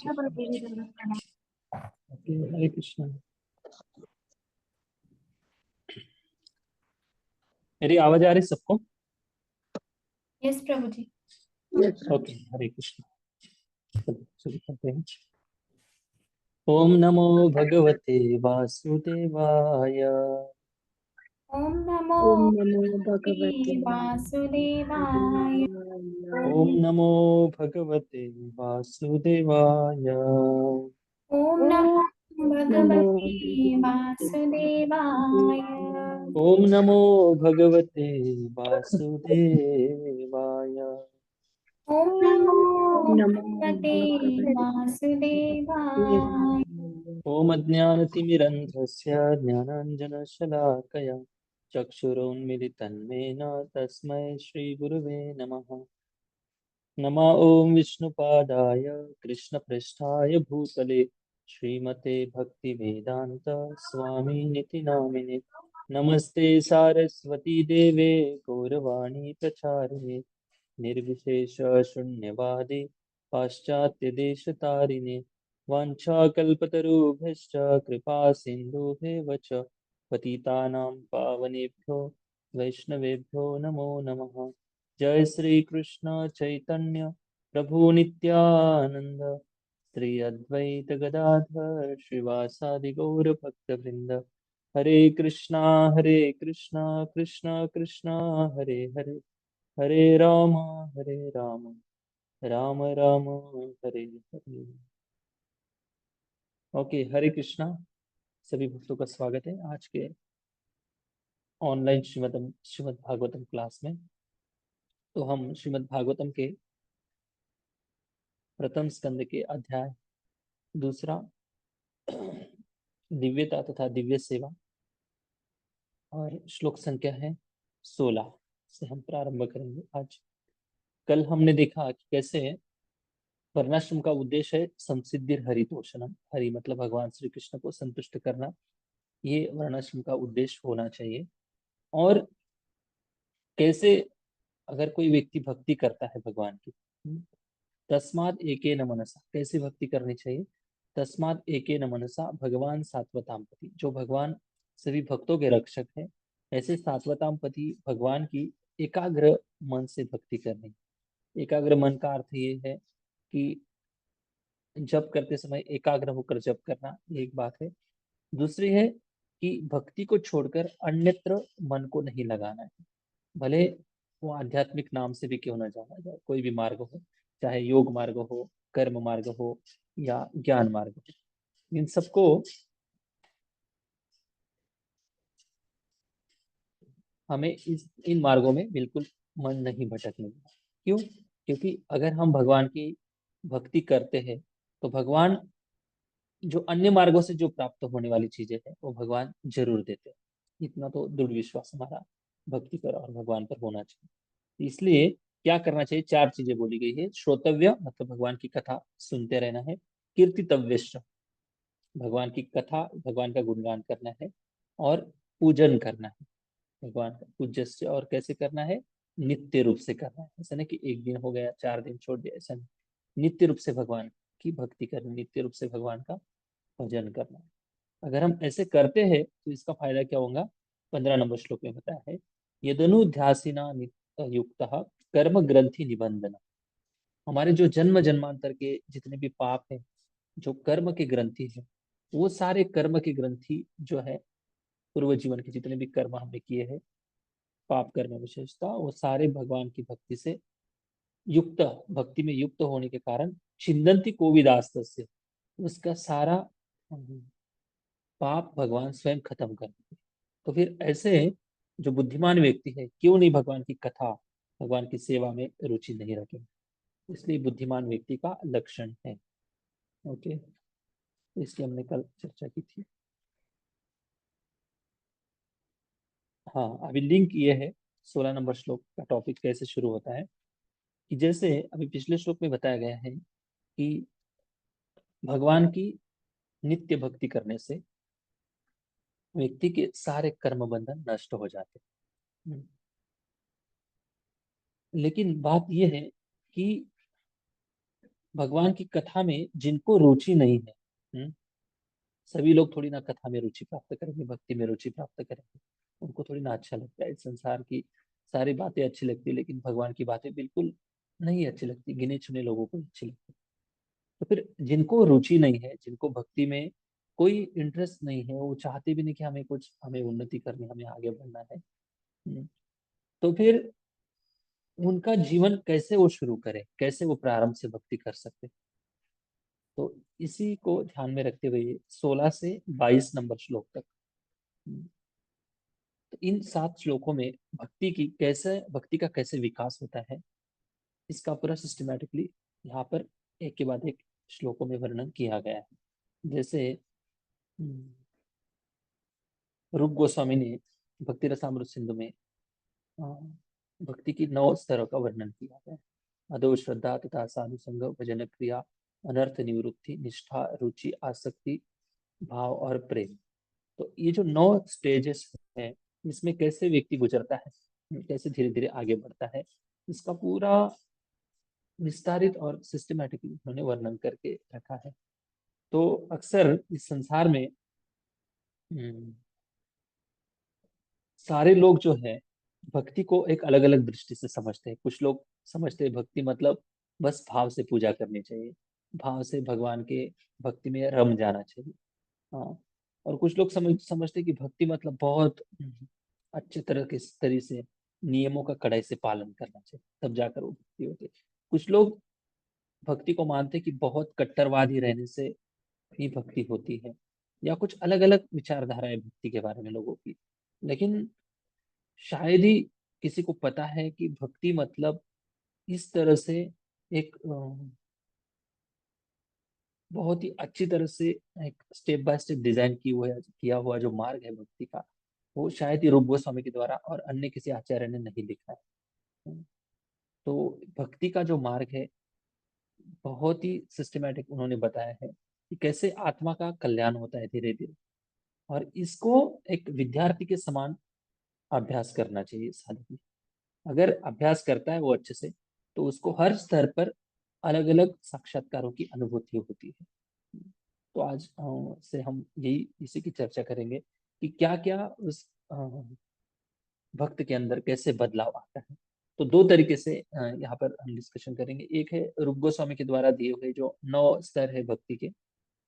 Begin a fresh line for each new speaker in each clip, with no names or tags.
हरे कृष्ण। मेरी आवाज आ रही सबको?
यस प्रभु जी।
ओके, हरे कृष्ण। चलो शुरू करते हैं। ओम नमो भगवते वासुदेवाय।
ओम नमो
ओम नमो भगवते
वासुदेवाय।
ओम नमो भगवते वासुदेवाय।
ओम नमो भगवते वासुदेवाय।
ओम नमो भगवते वासुदेवाय।
ओम नमो
नमो
भगवते वासुदेवाय।
ओम अज्ञानतिमिरन्ध्रस्य ज्ञानाञ्जनशलाकया चक्षुरुन्मिलितं येन तस्मै श्रीगुरुवे नमः। नमः ओम विष्णुपादाय कृष्णपृष्ठाय भूतले श्रीमते भक्तिवेदांत स्वामिनिति नामिने। नमस्ते सारस्वती देवे गौरवाणी प्रचारिणे निर्विशेष शून्यवादी पाश्चात्य देश तारिणे वाञ्छाकल्पतरुभ्यश्च कृपा सिन्धुभ्येव च पतितानां पावनेभ्यो वैष्णवेभ्यो नमो नमः। जय श्री कृष्ण चैतन्य प्रभु नित्यानंद श्री अद्वैत गदाधर श्रीवासादि गौर भक्तवृंद। हरे कृष्णा कृष्णा कृष्णा हरे हरे, हरे राम राम राम हरे हरे। ओके, हरे कृष्णा। सभी भक्तों का स्वागत है आज के ऑनलाइन श्रीमद् भागवतम क्लास में। तो हम श्रीमद् भागवतम के प्रथम स्कंद के अध्याय दूसरा दिव्यता तथा दिव्य सेवा और श्लोक संख्या है 16 से हम प्रारंभ करेंगे आज। कल हमने देखा कि कैसे वर्णाश्रम का उद्देश्य है संसिद्धिर हरितोषणम। हरि मतलब भगवान श्री कृष्ण को संतुष्ट करना, ये वर्णाश्रम का उद्देश्य होना चाहिए। और कैसे अगर कोई व्यक्ति भक्ति करता है भगवान की, तस्माद एके न मनसा, कैसे भक्ति करनी चाहिए? तस्माद एके न मनसा भगवान सात्वताम पति, जो भगवान सभी भक्तों के रक्षक है, ऐसे सात्वताम पति भगवान की एकाग्र मन से भक्ति करनी। एकाग्र मन का अर्थ ये है कि जप करते समय एकाग्र होकर जप करना, ये एक बात है। दूसरी है कि भक्ति को छोड़कर अन्यत्र मन को नहीं लगाना है। भले वो आध्यात्मिक नाम से भी क्यों ना जाना जाए, कोई भी मार्ग हो, चाहे योग मार्ग हो, कर्म मार्ग हो या ज्ञान मार्ग हो, इन सबको हमें इन मार्गों में बिल्कुल मन नहीं भटकने देना। क्यों? क्योंकि अगर हम भगवान की भक्ति करते हैं तो भगवान जो अन्य मार्गों से जो प्राप्त होने वाली चीजें हैं वो भगवान जरूर देते हैं। इतना तो दृढ़ विश्वास हमारा भक्ति पर और भगवान पर होना चाहिए। इसलिए क्या करना चाहिए? 4 चीजें बोली गई है। श्रोतव्य मतलब भगवान की कथा सुनते रहना है। कीर्तितव्यश्च, भगवान की कथा, भगवान का गुणगान करना है। और पूजन करना है भगवान का। पूज्य से और कैसे करना है? नित्य रूप से करना है। ऐसा नहीं कि एक दिन हो गया 4 दिन छोड़ दिया, ऐसा नहीं। नित्य रूप से भगवान की भक्ति करनी, नित्य रूप से भगवान का भजन करना है। अगर हम ऐसे करते हैं तो इसका फायदा क्या होगा? 15 नंबर श्लोक में बताया है, यदनुध्यासिना युक्त कर्म ग्रंथि निबंधन। हमारे जो जन्म जन्मांतर के जितने भी पाप है, जो कर्म के ग्रंथि है, वो सारे कर्म के ग्रंथि जो है, पूर्व जीवन के जितने भी कर्म हमने किए हैं, पाप कर्म विशेषता, वो सारे भगवान की भक्ति से युक्त, भक्ति में युक्त होने के कारण छिंदंती कोविदास्त से उसका सारा पाप भगवान स्वयं खत्म कर देते। तो फिर ऐसे जो बुद्धिमान व्यक्ति है क्यों नहीं भगवान की कथा, भगवान की सेवा में रुचि नहीं रखें? इसलिए बुद्धिमान व्यक्ति का लक्षण है। ओके, इसकी हमने कल चर्चा की थी। हाँ, अभी लिंक ये है, 16 नंबर श्लोक का टॉपिक कैसे शुरू होता है कि जैसे अभी पिछले श्लोक में बताया गया है कि भगवान की नित्य भक्ति करने से व्यक्ति के सारे कर्म बंधन नष्ट हो जाते हैं। लेकिन बात यह है कि भगवान की कथा में जिनको रुचि नहीं है, सभी लोग थोड़ी ना कथा में रुचि प्राप्त करेंगे, भक्ति में रुचि प्राप्त करेंगे। उनको थोड़ी ना अच्छा लगता है, इस संसार की सारी बातें अच्छी लगती है, लेकिन भगवान की बातें बिल्कुल नहीं अच्छी लगती, गिने चुने लोगों को अच्छी लगती है। तो फिर जिनको रुचि नहीं है, जिनको भक्ति में कोई इंटरेस्ट नहीं है, वो चाहते भी नहीं कि हमें उन्नति करनी, हमें आगे बढ़ना है, तो फिर उनका जीवन कैसे वो शुरू करें, कैसे वो प्रारंभ से भक्ति कर सकते। तो इसी को ध्यान में रखते हुए 16 से 22 नंबर श्लोक तक, तो इन 7 श्लोकों में भक्ति का कैसे विकास होता है, इसका पूरा सिस्टमैटिकली यहाँ पर एक के बाद एक श्लोकों में वर्णन किया गया है। जैसे रूप गोस्वामी ने भक्ति रसामृत सिंधु में अ, भक्ति की 9 स्तरों का वर्णन किया है। अदो श्रद्धा तथा साधुसंग, भजन क्रिया, अनर्थ निवृत्ति, निष्ठा, रुचि, आसक्ति, भाव और प्रेम। तो ये जो 9 स्टेजेस हैं, इसमें कैसे व्यक्ति गुजरता है, कैसे धीरे धीरे आगे बढ़ता है, इसका पूरा विस्तारित और सिस्टमैटिकली उन्होंने वर्णन करके रखा है। तो अक्सर इस संसार में सारे लोग जो है भक्ति को एक अलग अलग दृष्टि से समझते हैं। कुछ लोग समझते हैं भक्ति मतलब बस भाव से पूजा करनी चाहिए, भाव से भगवान के भक्ति में रम जाना चाहिए। हाँ, और कुछ लोग समझते हैं कि भक्ति मतलब बहुत अच्छे तरह से नियमों का कड़ाई से पालन करना चाहिए, तब जाकर वो भक्ति होती है। कुछ लोग भक्ति को मानते हैं कि बहुत कट्टरवादी रहने से ही भक्ति होती है, या कुछ अलग अलग विचारधाराएं भक्ति के बारे में लोगों की। लेकिन शायद ही किसी को पता है कि भक्ति मतलब इस तरह से एक बहुत ही अच्छी तरह से एक स्टेप बाय स्टेप डिजाइन किया हुआ जो मार्ग है भक्ति का, वो शायद ही रूप गोस्वामी के द्वारा और अन्य किसी आचार्य ने नहीं लिखा है। तो भक्ति का जो मार्ग है बहुत ही सिस्टमैटिक उन्होंने बताया है कि कैसे आत्मा का कल्याण होता है धीरे धीरे, और इसको एक विद्यार्थी के समान अभ्यास करना चाहिए साधक में। अगर अभ्यास करता है वो अच्छे से, तो उसको हर स्तर पर अलग अलग साक्षात्कारों की अनुभूति होती है। तो आज से हम यही इसी की चर्चा करेंगे कि क्या क्या उस भक्त के अंदर कैसे बदलाव आता है। तो 2 तरीके से यहाँ पर हम डिस्कशन करेंगे। एक है रूप गोस्वामी के द्वारा दिए हुए जो 9 स्तर है भक्ति के,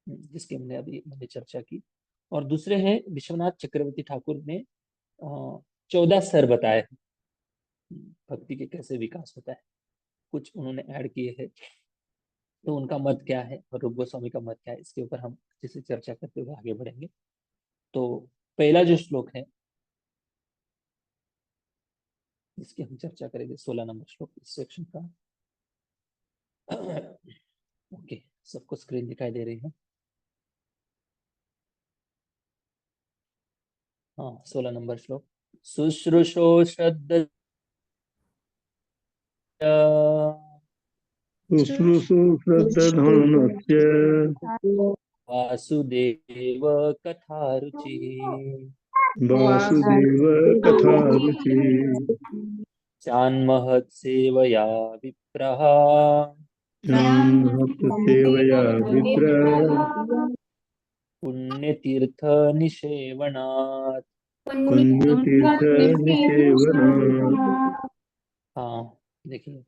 जिसके मैंने चर्चा की, और दूसरे हैं विश्वनाथ चक्रवर्ती ठाकुर ने 14 स्तर बताए हैं भक्ति के कैसे विकास होता है। कुछ उन्होंने ऐड किए हैं, तो उनका मत क्या है और रूप गोस्वामी का मत क्या है, इसके ऊपर हम अच्छे से चर्चा करते हुए आगे बढ़ेंगे। तो पहला जो श्लोक है इसकी हम चर्चा करेंगे, 16 नंबर श्लोक इस सेक्शन का। ओके, सबको स्क्रीन दिखाई दे रही है? हाँ, 16 नंबर श्लोक। शुश्रूषो श्रद्धा
शुश्रूषु श्रद्धानस्य
वासुदेव कथा रुचि,
वासुदेव कथा रुचि,
चान्महत् सेवया विप्रः,
सेवया विप्र,
पुण्यतीर्थ निषेवणात्।
पुण्यतीर्थ निसेवना।
हाँ, देखिए,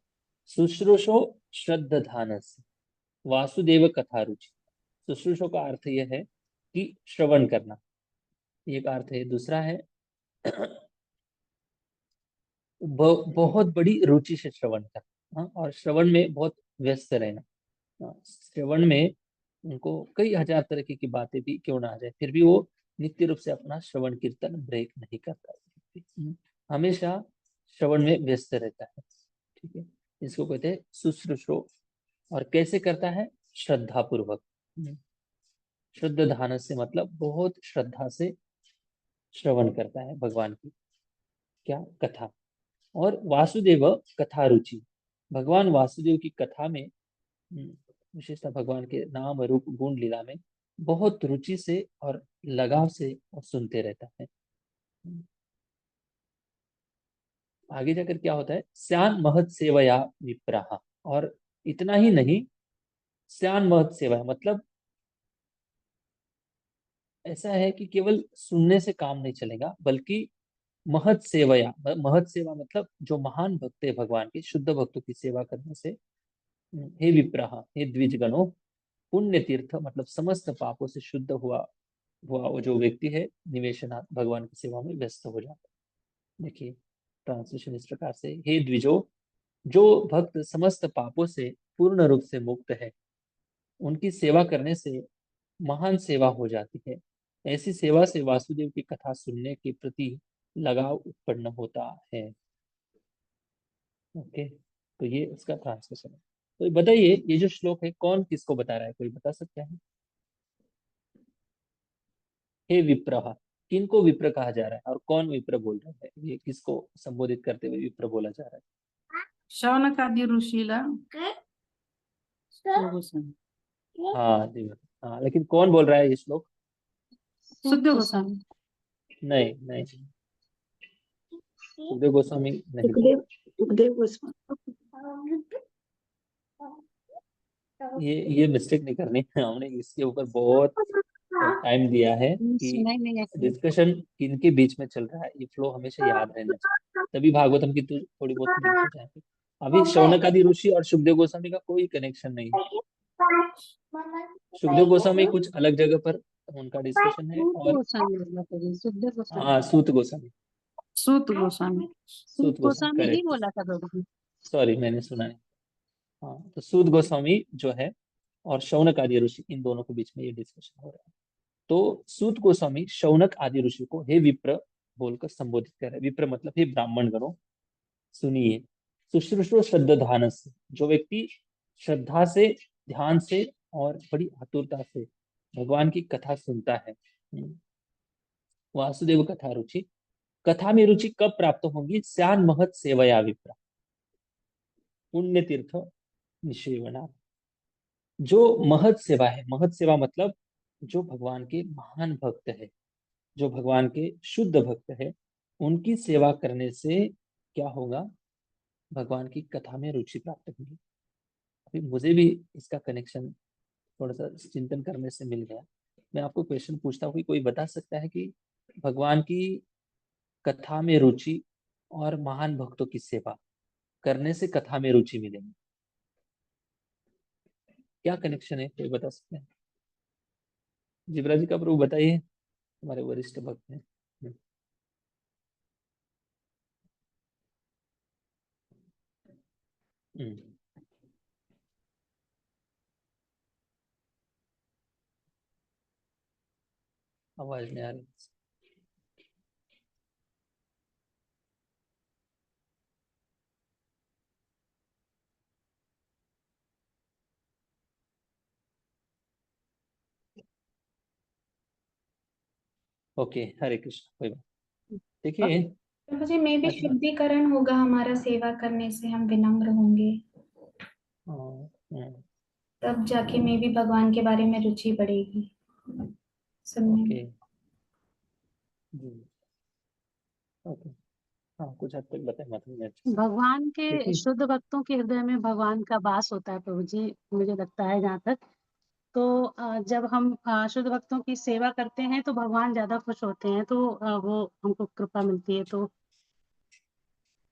शुश्रूषो श्रद्धानस्य, वासुदेव कथा रुचि। शुश्रूषो का अर्थ यह है कि श्रवण करना, एक अर्थ है। दूसरा है बहुत बड़ी रुचि से श्रवण करना, हाँ, और श्रवण में बहुत व्यस्त रहना। हाँ, श्रवण में उनको कई हजार तरह की बातें भी क्यों ना आ जाए, फिर भी वो नित्य रूप से अपना श्रवण कीर्तन ब्रेक नहीं करता, हमेशा श्रवण में व्यस्त रहता है। ठीक है, इसको कहते हैं शुश्रूषो। और कैसे करता है? श्रद्धा पूर्वक। शुद्ध ध्यान से मतलब बहुत श्रद्धा से श्रवण करता है भगवान की क्या कथा। और वासुदेव कथा रुचि, भगवान वासुदेव की कथा में, विशेषतः भगवान के नाम रूप गुण लीला में बहुत रुचि से और लगाव से वो सुनते रहता है। आगे जाकर क्या होता है? स्यान महत सेवया विप्रहा। और इतना ही नहीं, श्यान महत सेवा है, मतलब ऐसा है कि केवल सुनने से काम नहीं चलेगा, बल्कि महत सेवया, महत सेवा मतलब जो महान भक्त है भगवान के, शुद्ध भक्तों की सेवा करने से, हे विप्रह, हे द्विजगणों, पुण्य तीर्थ मतलब समस्त पापों से शुद्ध हुआ हुआ वो जो व्यक्ति है, निवेशनाथ भगवान की सेवा में व्यस्त हो जाता है। देखिए ट्रांसलेशन इस प्रकार से, हे द्विजो, जो भक्त समस्त पापों से पूर्ण रूप से मुक्त है, उनकी सेवा करने से महान सेवा हो जाती है। ऐसी सेवा से वासुदेव की कथा सुनने के प्रति लगाव उत्पन्न होता है। ओके, तो ये इसका ट्रांसलेशन है। तो बताइए ये जो श्लोक है कौन किसको बता रहा है, कोई बता सकता है? हे विप्रह, किनको विप्र कहा जा रहा है और कौन विप्र बोल रहा है, ये किसको संबोधित करते हुए विप्र बोला जा रहा है?
शौनकादि ऋषीला गोस्वामी,
हाँ जी, हाँ, लेकिन कौन बोल रहा है ये श्लोक?
सुखदेव गोस्वामी।
नहीं नहीं, सुखदेव गोस्वामी नहीं।
सुखदेव सुखदेव गोस्वामी।
ये मिस्टेक नहीं करनी है, हमने इसके ऊपर बहुत टाइम दिया है कि
सुना ही नहीं ऐसे।
डिस्कशन किनके बीच में चल रहा है, ये फ्लो हमेशा याद रहना चाहिए, तभी भागवतम की तो थोड़ी बहुत लिंक हो जाएगी। अभी शौनक आदि ऋषि और सुखदेव गोस्वामी का कोई कनेक्शन नहीं है। सुखदेव गोस्वामी कुछ अलग जगह पर उनका डिस्कशन है,
सूत
और
गोस्वामी बोला था, सुखदेव गोस्वामी।
हाँ सूत गोस्वामी,
सूत गोस्वामी, सूत
सूत गोस्वामी
गोस्वामी ही
करेक्ट,
बोला था प्रभु।
सॉरी मैंने सुना नहीं। हाँ, तो सूत गोस्वामी जो है और शौनक आदि ऋषि, इन दोनों के बीच में ये डिस्कशन हो रहा है। तो सूत गोस्वामी शौनक आदि ऋषि को हे विप्र बोलकर संबोधित कर रहे हैं। विप्र मतलब हे ब्राह्मण गणों, सुनिए, शुश्रूषो श्रद्धान से, जो व्यक्ति श्रद्धा से, ध्यान से और बड़ी आतुरता से भगवान की कथा सुनता है। वासुदेव कथा रुचि, कथा में रुचि कब प्राप्त होगी? स्यान महत सेवया विप्र, पुण्य तीर्थ निषेवना। जो महत सेवा है, महत सेवा मतलब जो भगवान के महान भक्त है, जो भगवान के शुद्ध भक्त है, उनकी सेवा करने से क्या होगा? भगवान की कथा में रुचि प्राप्त होगी। अभी मुझे भी इसका कनेक्शन थोड़ा सा चिंतन करने से मिल गया। मैं आपको क्वेश्चन पूछता हूँ कि कोई बता सकता है कि भगवान की कथा में रुचि और महान भक्तों की सेवा करने से कथा में रुचि मिलेगी, क्या कनेक्शन है, कोई बता सकते हैं? जिब्रा जी का प्रभु बताइए, हमारे वरिष्ठ भक्त हैं। हम्म, आवाज नहीं आ रही। ओके, हरे कृष्ण, कोई बात। देखिए,
प्रभु जी में भी
अच्छा,
शुद्धिकरण होगा, हमारा सेवा करने से हम विनम्र होंगे,
हाँ,
तब जाके में भी भगवान के बारे में रुचि बढ़ेगी सुनने
ओके
में।
जी, ओके, हाँ कुछ हद तक बताए मतलब अच्छे से।
भगवान के
देखिए,
शुद्ध भक्तों के हृदय में भगवान का वास होता है प्रभु जी, मुझे लगता है जहाँ तक। तो जब हम शुद्ध भक्तों की सेवा करते हैं तो भगवान ज्यादा खुश होते हैं, तो वो हमको कृपा मिलती है। तो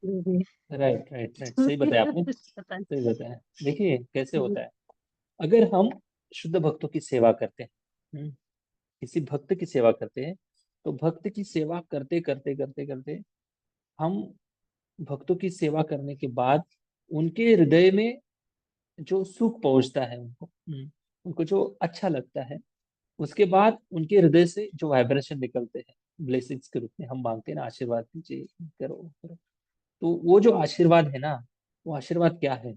जो भी
राइट राइट राइट,
है।
सही बताया आपने,
पता नहीं।
सही बताया। देखिए कैसे
जी।
होता है, अगर हम शुद्ध भक्तों की सेवा करते हैं, किसी भक्त की सेवा करते हैं, तो भक्त की सेवा करते करते करते करते हम भक्तों की सेवा करने के बाद उनके हृदय में जो सुख पहुंचता है उनको, उनको जो अच्छा लगता है, उसके बाद उनके हृदय से जो वाइब्रेशन निकलते हैं ब्लेसिंग्स के रूप में, हम मांगते हैं ना, आशीर्वाद दीजिए, करो करो, तो वो जो आशीर्वाद है ना, वो आशीर्वाद क्या है?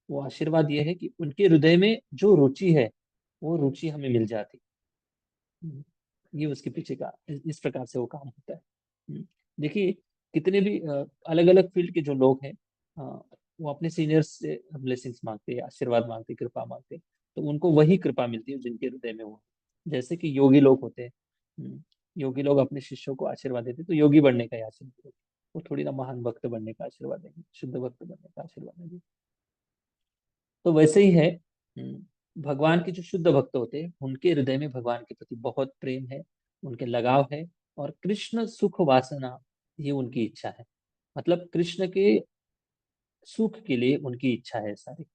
वो आशीर्वाद ये है कि उनके हृदय में जो रुचि है, वो रुचि हमें मिल जाती। हम्म, ये उसके पीछे का इस प्रकार से वो काम होता है। देखिए, कितने भी अलग अलग फील्ड के जो लोग हैं, वो अपने सीनियर्स से ब्लेसिंग्स मांगते हैं, आशीर्वाद मांगते हैं, कृपा मांगते हैं, तो उनको वही कृपा मिलती है जिनके हृदय में वो, जैसे कि योगी लोग होते हैं। योगी लोग अपने शिष्यों को आशीर्वाद देते हैं, तो योगी बनने का ही आशीर्वाद देते हैं। वो थोड़ी ना महान भक्त बनने का आशीर्वाद देंगे, शुद्ध भक्त बनने का आशीर्वाद देंगे। तो वैसे ही है भगवान के जो शुद्ध भक्त होते हैं उनके हृदय में भगवान के प्रति बहुत प्रेम है, उनके लगाव है, और कृष्ण सुख वासना ये उनकी इच्छा है। मतलब कृष्ण के सुख के लिए उनकी इच्छा है सारी।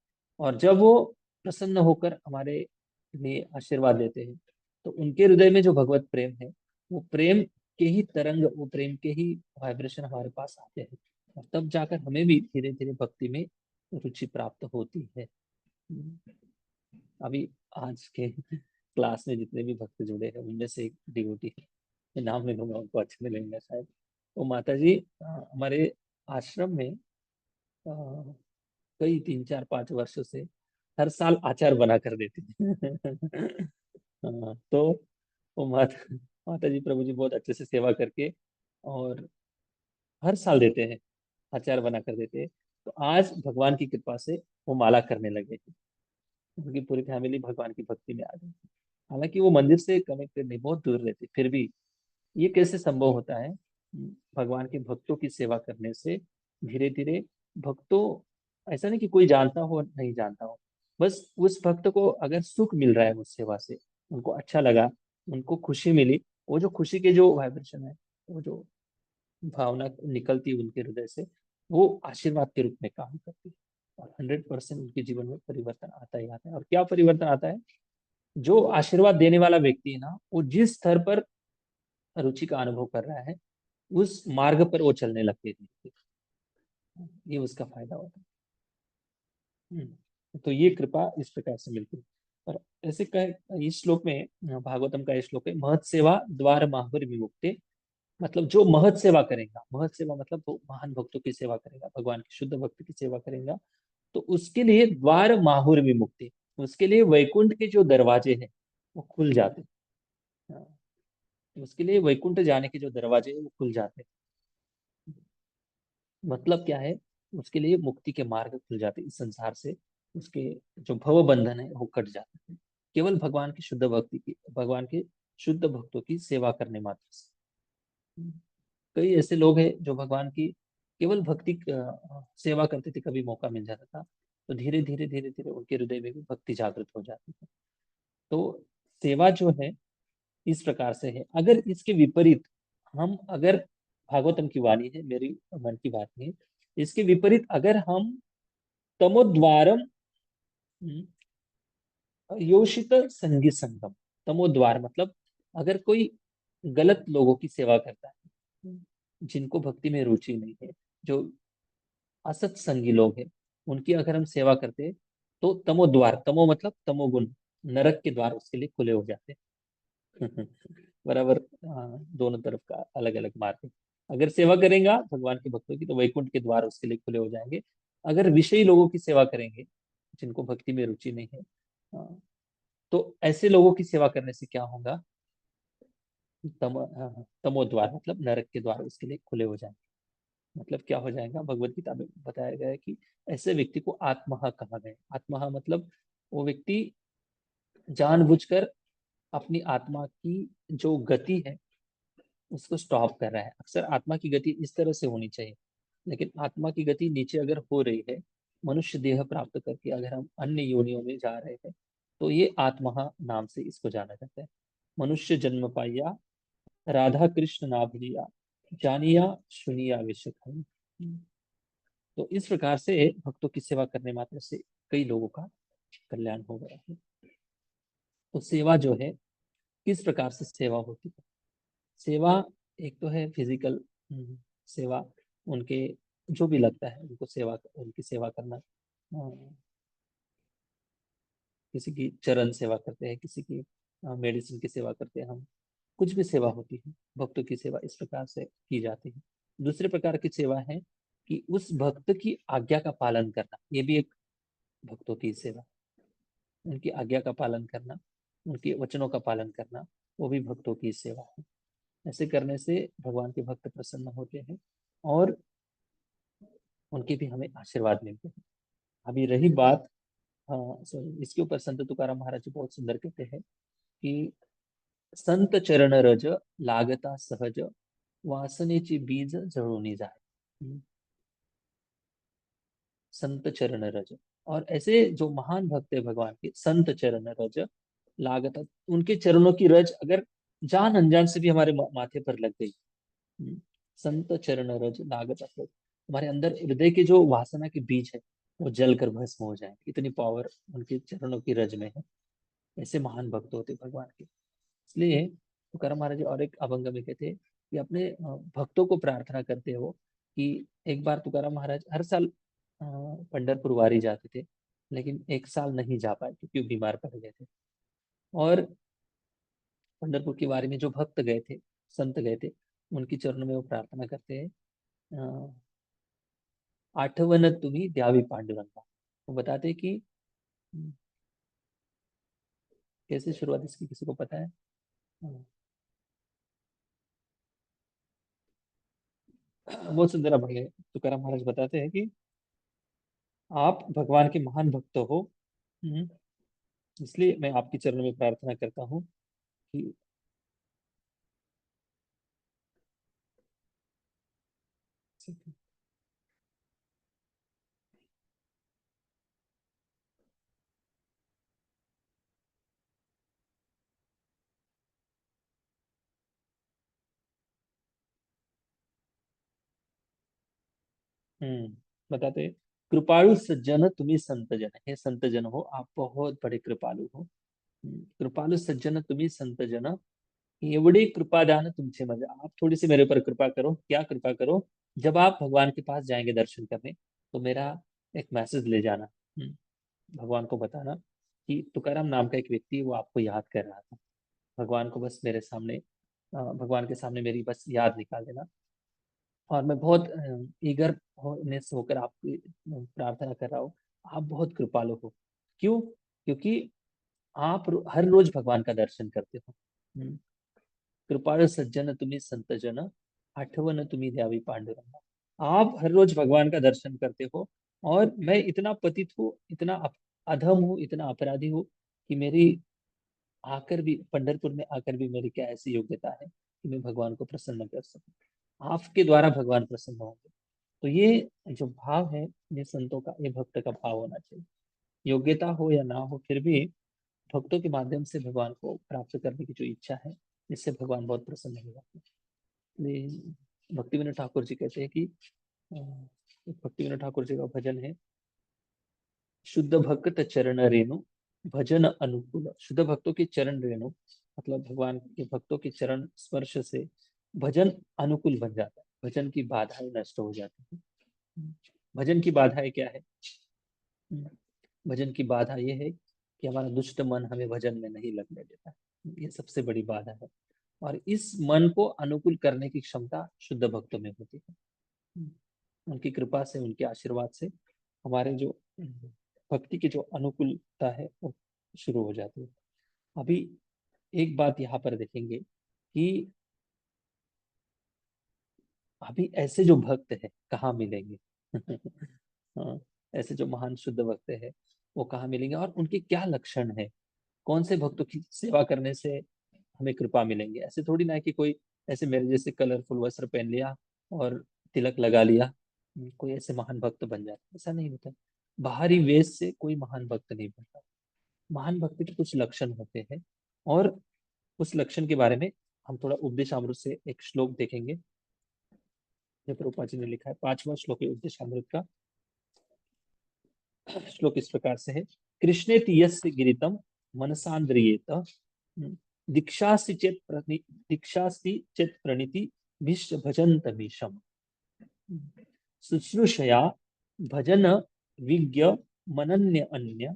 और जब वो प्रसन्न होकर हमारे लिए आशीर्वाद देते हैं तो उनके हृदय में जो भगवत प्रेम है, वो प्रेम के ही तरंग, वो प्रेम के ही वाइब्रेशन हमारे पास आते हैं, और तब जाकर हमें भी धीरे धीरे भक्ति में रुचि प्राप्त होती है। अभी आज के क्लास में जितने भी भक्त जुड़े हैं उनमें से एक डिवोटी है, मैं नाम नहीं लूंगा, उनको अच्छे नहीं लगेंगे शायद। वो माता जी हमारे आश्रम में कई 3 4 5 वर्षों से हर साल आचार बना कर देती थी। तो वो माता जी प्रभु जी बहुत अच्छे से सेवा करके और हर साल देते हैं, आचार बना कर देते हैं। तो आज भगवान की कृपा से वो माला करने लगे, उनकी पूरी फैमिली भगवान की भक्ति में आ गई। हालांकि वो मंदिर से कनेक्टेड नहीं, बहुत दूर रहते, फिर भी ये कैसे संभव होता है? भगवान के भक्तों की सेवा करने से धीरे धीरे भक्तों, ऐसा नहीं कि कोई जानता हो नहीं जानता हो, बस उस भक्त को अगर सुख मिल रहा है उस सेवा से, उनको अच्छा लगा, उनको खुशी मिली, वो जो खुशी के जो वाइब्रेशन है, वो जो भावना निकलती है उनके हृदय से, वो आशीर्वाद के रूप में काम करती है, और 100% उनके जीवन में परिवर्तन आता ही आता है। और क्या परिवर्तन आता है? जो आशीर्वाद देने वाला व्यक्ति है ना, वो जिस स्तर पर रुचि का अनुभव कर रहा है उस मार्ग पर वो चलने लगते थे, ये उसका फायदा होता है। तो ये कृपा इस प्रकार से मिलती है। और ऐसे कह इस श्लोक में, भागवतम का ये श्लोक है, महत सेवा द्वार माहुर विमुक्ते। मतलब जो महत सेवा करेगा, महत सेवा मतलब वो महान भक्तों की सेवा करेगा, भगवान के शुद्ध भक्त की सेवा करेगा, तो उसके लिए द्वार माहुर विमुक्ति, उसके लिए वैकुंठ के जो दरवाजे हैं वो खुल जाते हैं। उसके लिए वैकुंठ जाने के जो दरवाजे हैं वो खुल जाते हैं। मतलब क्या है? उसके लिए मुक्ति के मार्ग खुल जाते हैं इस संसार से, उसके जो भव बंधन है वो कट जाते हैं, केवल भगवान की शुद्ध भक्ति की, भगवान के शुद्ध भक्तों की सेवा करने मात्र से। कई ऐसे लोग हैं जो भगवान की केवल भक्ति सेवा करते थे, कभी मौका मिल जाता था तो धीरे धीरे धीरे धीरे उनके हृदय में भी भक्ति जागृत हो जाती है। तो सेवा जो है इस प्रकार से है। अगर इसके विपरीत हम, अगर भागवतम की वाणी है, मेरी मन की बात नहीं है, इसके विपरीत अगर हम तमोद्वारम योषित संगी संगम, तमोद्वार मतलब अगर कोई गलत लोगों की सेवा करता है, जिनको भक्ति में रुचि नहीं है, जो असत्संगी लोग हैं, उनकी अगर हम सेवा करते हैं तो तमोद्वार, तमो मतलब तमोगुण, नरक के द्वार उसके लिए खुले हो जाते हैं। बराबर। दोनों तरफ का अलग अलग मार्ग है। अगर सेवा करेगा भगवान के भक्तों की तो वैकुंठ के द्वार उसके लिए खुले हो जाएंगे। अगर विषयी लोगों की सेवा करेंगे, जिनको भक्ति में रुचि नहीं है, तो ऐसे लोगों की सेवा करने से क्या होगा? तमोद्वार मतलब नरक के द्वार उसके लिए खुले हो जाएंगे। मतलब क्या हो जाएगा? भगवत गीता में बताया गया है कि ऐसे व्यक्ति को आत्महा कहा गया है। आत्महा मतलब वो व्यक्ति जानबूझकर अपनी आत्मा की जो गति है उसको स्टॉप कर रहा है। अक्सर आत्मा की गति इस तरह से होनी चाहिए, लेकिन आत्मा की गति नीचे अगर हो रही है, मनुष्य देह प्राप्त करके अगर हम अन्य योनियों में जा रहे हैं, तो ये आत्महा नाम से इसको जाना जाता है। मनुष्य जन्म पाइया, राधा कृष्ण ना भूलिया, जानिया सुनिया विश्व। तो इस प्रकार से भक्तों की सेवा करने मात्र से कई लोगों का कल्याण हो गया है। तो सेवा जो है, किस प्रकार से सेवा होती है? सेवा एक तो है फिजिकल सेवा, उनके जो भी लगता है उनको सेवा, उनकी सेवा करना। किसी की चरण सेवा करते हैं, किसी की मेडिसिन की सेवा करते हैं हम, कुछ भी सेवा होती है, भक्तों की सेवा इस प्रकार से की जाती है। दूसरे प्रकार की सेवा है कि उस भक्त की आज्ञा का पालन करना, ये भी एक भक्तों की सेवा, उनकी आज्ञा का पालन करना, उनके वचनों का पालन करना, वो भी भक्तों की सेवा है। ऐसे करने से भगवान के भक्त प्रसन्न होते हैं और उनके भी हमें आशीर्वाद मिलते हैं। अभी रही बात, सॉरी, इसके ऊपर संत तुकाराम महाराज जी बहुत सुंदर कहते हैं कि संत चरण रज लागता सहज, वासनेची बीज जळूनी जाए। संत चरण रज, और ऐसे जो महान भक्त है भगवान के, संत चरण रज लागत, उनके चरणों की रज अगर जान अनजान से भी हमारे माथे पर लग गई, संत चरण रज लागत अफरोज, हमारे अंदर हृदय के जो वासना के बीज है वो जल कर भस्म हो जाए, इतनी पावर उनके चरणों की रज में है। ऐसे महान भक्त होते भगवान के। इसलिए तुकाराम महाराज जी और एक अभंग में कहते हैं कि अपने भक्तों को प्रार्थना करते हो कि एक बार तुकाराम महाराज हर साल पंढरपुर वारी जाते थे, लेकिन एक साल नहीं जा पाए क्योंकि वो बीमार पड़ गए थे। और पंढरपुर की वारी में जो भक्त गए थे, संत गए थे, उनकी चरणों में वो प्रार्थना करते हैं, आठवन तुम्ही द्यावी पांडुरंगा। वो बताते हैं कि कैसे शुरुआत इसकी, किसी को पता है? बहुत सुंदर अभंग है। तुकाराम महाराज बताते हैं कि आप भगवान के महान भक्त हो, इसलिए मैं आपके चरणों में प्रार्थना करता हूँ कि बताते हैं, कृपालु सज्जन तुम्ही संत जन, हे संत जन हो आप बहुत बड़े कृपालु हो। कृपालु सज्जन तुम्ही संत जन, एवढे कृपादान तुमचे म्हणजे, आप थोड़ी सी मेरे ऊपर कृपा करो। क्या कृपा करो? जब आप भगवान के पास जाएंगे दर्शन करने, तो मेरा एक मैसेज ले जाना, भगवान को बताना कि तुकाराम नाम का एक व्यक्ति वो आपको याद कर रहा था। भगवान को बस मेरे सामने, भगवान के सामने मेरी बस याद निकाल देना, और मैं बहुत ईगर होने से होकर आपकी प्रार्थना कर रहा हूँ, आप बहुत कृपालु हो। क्यों? क्योंकि आप हर रोज भगवान का दर्शन करते हो। कृपाळु सज्जन तुम्ही संत जन, आठवन तुम्ही द्यावी पांडुरंगा। आप हर रोज भगवान का दर्शन करते हो, और मैं इतना पतित हूँ, इतना अधम हूँ, इतना अपराधी हूँ कि मेरी आकर भी, पंढरपुर में आकर भी मेरी क्या ऐसी योग्यता है कि मैं भगवान को प्रसन्न कर सकूं? आपके द्वारा भगवान प्रसन्न होंगे। तो ये जो भाव है, ये संतों का, ये भक्त का भाव होना चाहिए। योग्यता हो या ना हो, फिर भी भक्तों के माध्यम से भगवान को प्राप्त करने की जो इच्छा है, इससे भगवान बहुत प्रसन्न हो जाते हैं। भक्ति विनोद ठाकुर जी कहते हैं कि भक्ति विनोद ठाकुर जी का भजन है, शुद्ध भक्त चरण रेणु भजन अनुकूल। शुद्ध भक्तों के चरण रेणु मतलब भगवान के भक्तों के चरण स्पर्श से भजन अनुकूल बन जाता है, भजन की बाधाएं नष्ट हो जाती है। भजन की बाधाएं क्या है? भजन की बाधा यह है कि हमारा दुष्ट मन हमें भजन में नहीं लगने देता, ये सबसे बड़ी बाधा है। और इस मन को अनुकूल करने की क्षमता शुद्ध भक्तों में होती है। उनकी कृपा से, उनके आशीर्वाद से हमारे जो भक्ति की जो अनुकूलता है वो शुरू हो जाती है। अभी एक बात यहाँ पर देखेंगे कि अभी ऐसे जो भक्त है कहाँ मिलेंगे? हाँ, ऐसे जो महान शुद्ध भक्त है वो कहाँ मिलेंगे, और उनके क्या लक्षण है? कौन से भक्तों की सेवा करने से हमें कृपा मिलेंगे? ऐसे थोड़ी ना है कि कोई ऐसे मेरे जैसे कलरफुल वस्त्र पहन लिया और तिलक लगा लिया, कोई ऐसे महान भक्त बन जाता, ऐसा नहीं होता। बाहरी वेश से कोई महान भक्त नहीं बनता। महान भक्त के कुछ लक्षण होते हैं, और उस लक्षण के बारे में हम थोड़ा उपदेशामृत से एक श्लोक देखेंगे, जो प्रभुपाद जी ने लिखा है। 5वां श्लोक है उपदेशामृत का। श्लोक इस प्रकार से है, कृष्णेति यस्य गिरितम मनसांद्रियेत, दीक्षास्ति चेत प्रणीति भीष्ट भजन्तमीशम, शुश्रूषया भजन विज्ञ मनन्य अन्य,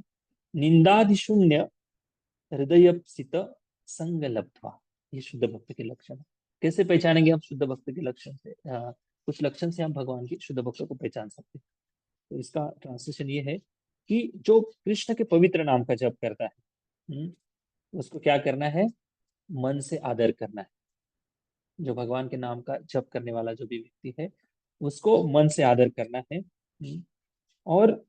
निंदादिशून्य हृदयप्सित संग लब्ध्वा। ये शुद्ध भक्त के लक्षण है। कैसे पहचानेंगे हम शुद्ध भक्त के लक्षण से? कुछ लक्षण से हम भगवान की शुद्ध भक्तों को पहचान सकते हैं। तो इसका ट्रांसलेशन ये है कि जो कृष्ण के पवित्र नाम का जप करता है, उसको क्या करना है? मन से आदर करना है। जो भगवान के नाम का जप करने वाला जो भी व्यक्ति है, उसको मन से आदर करना है। और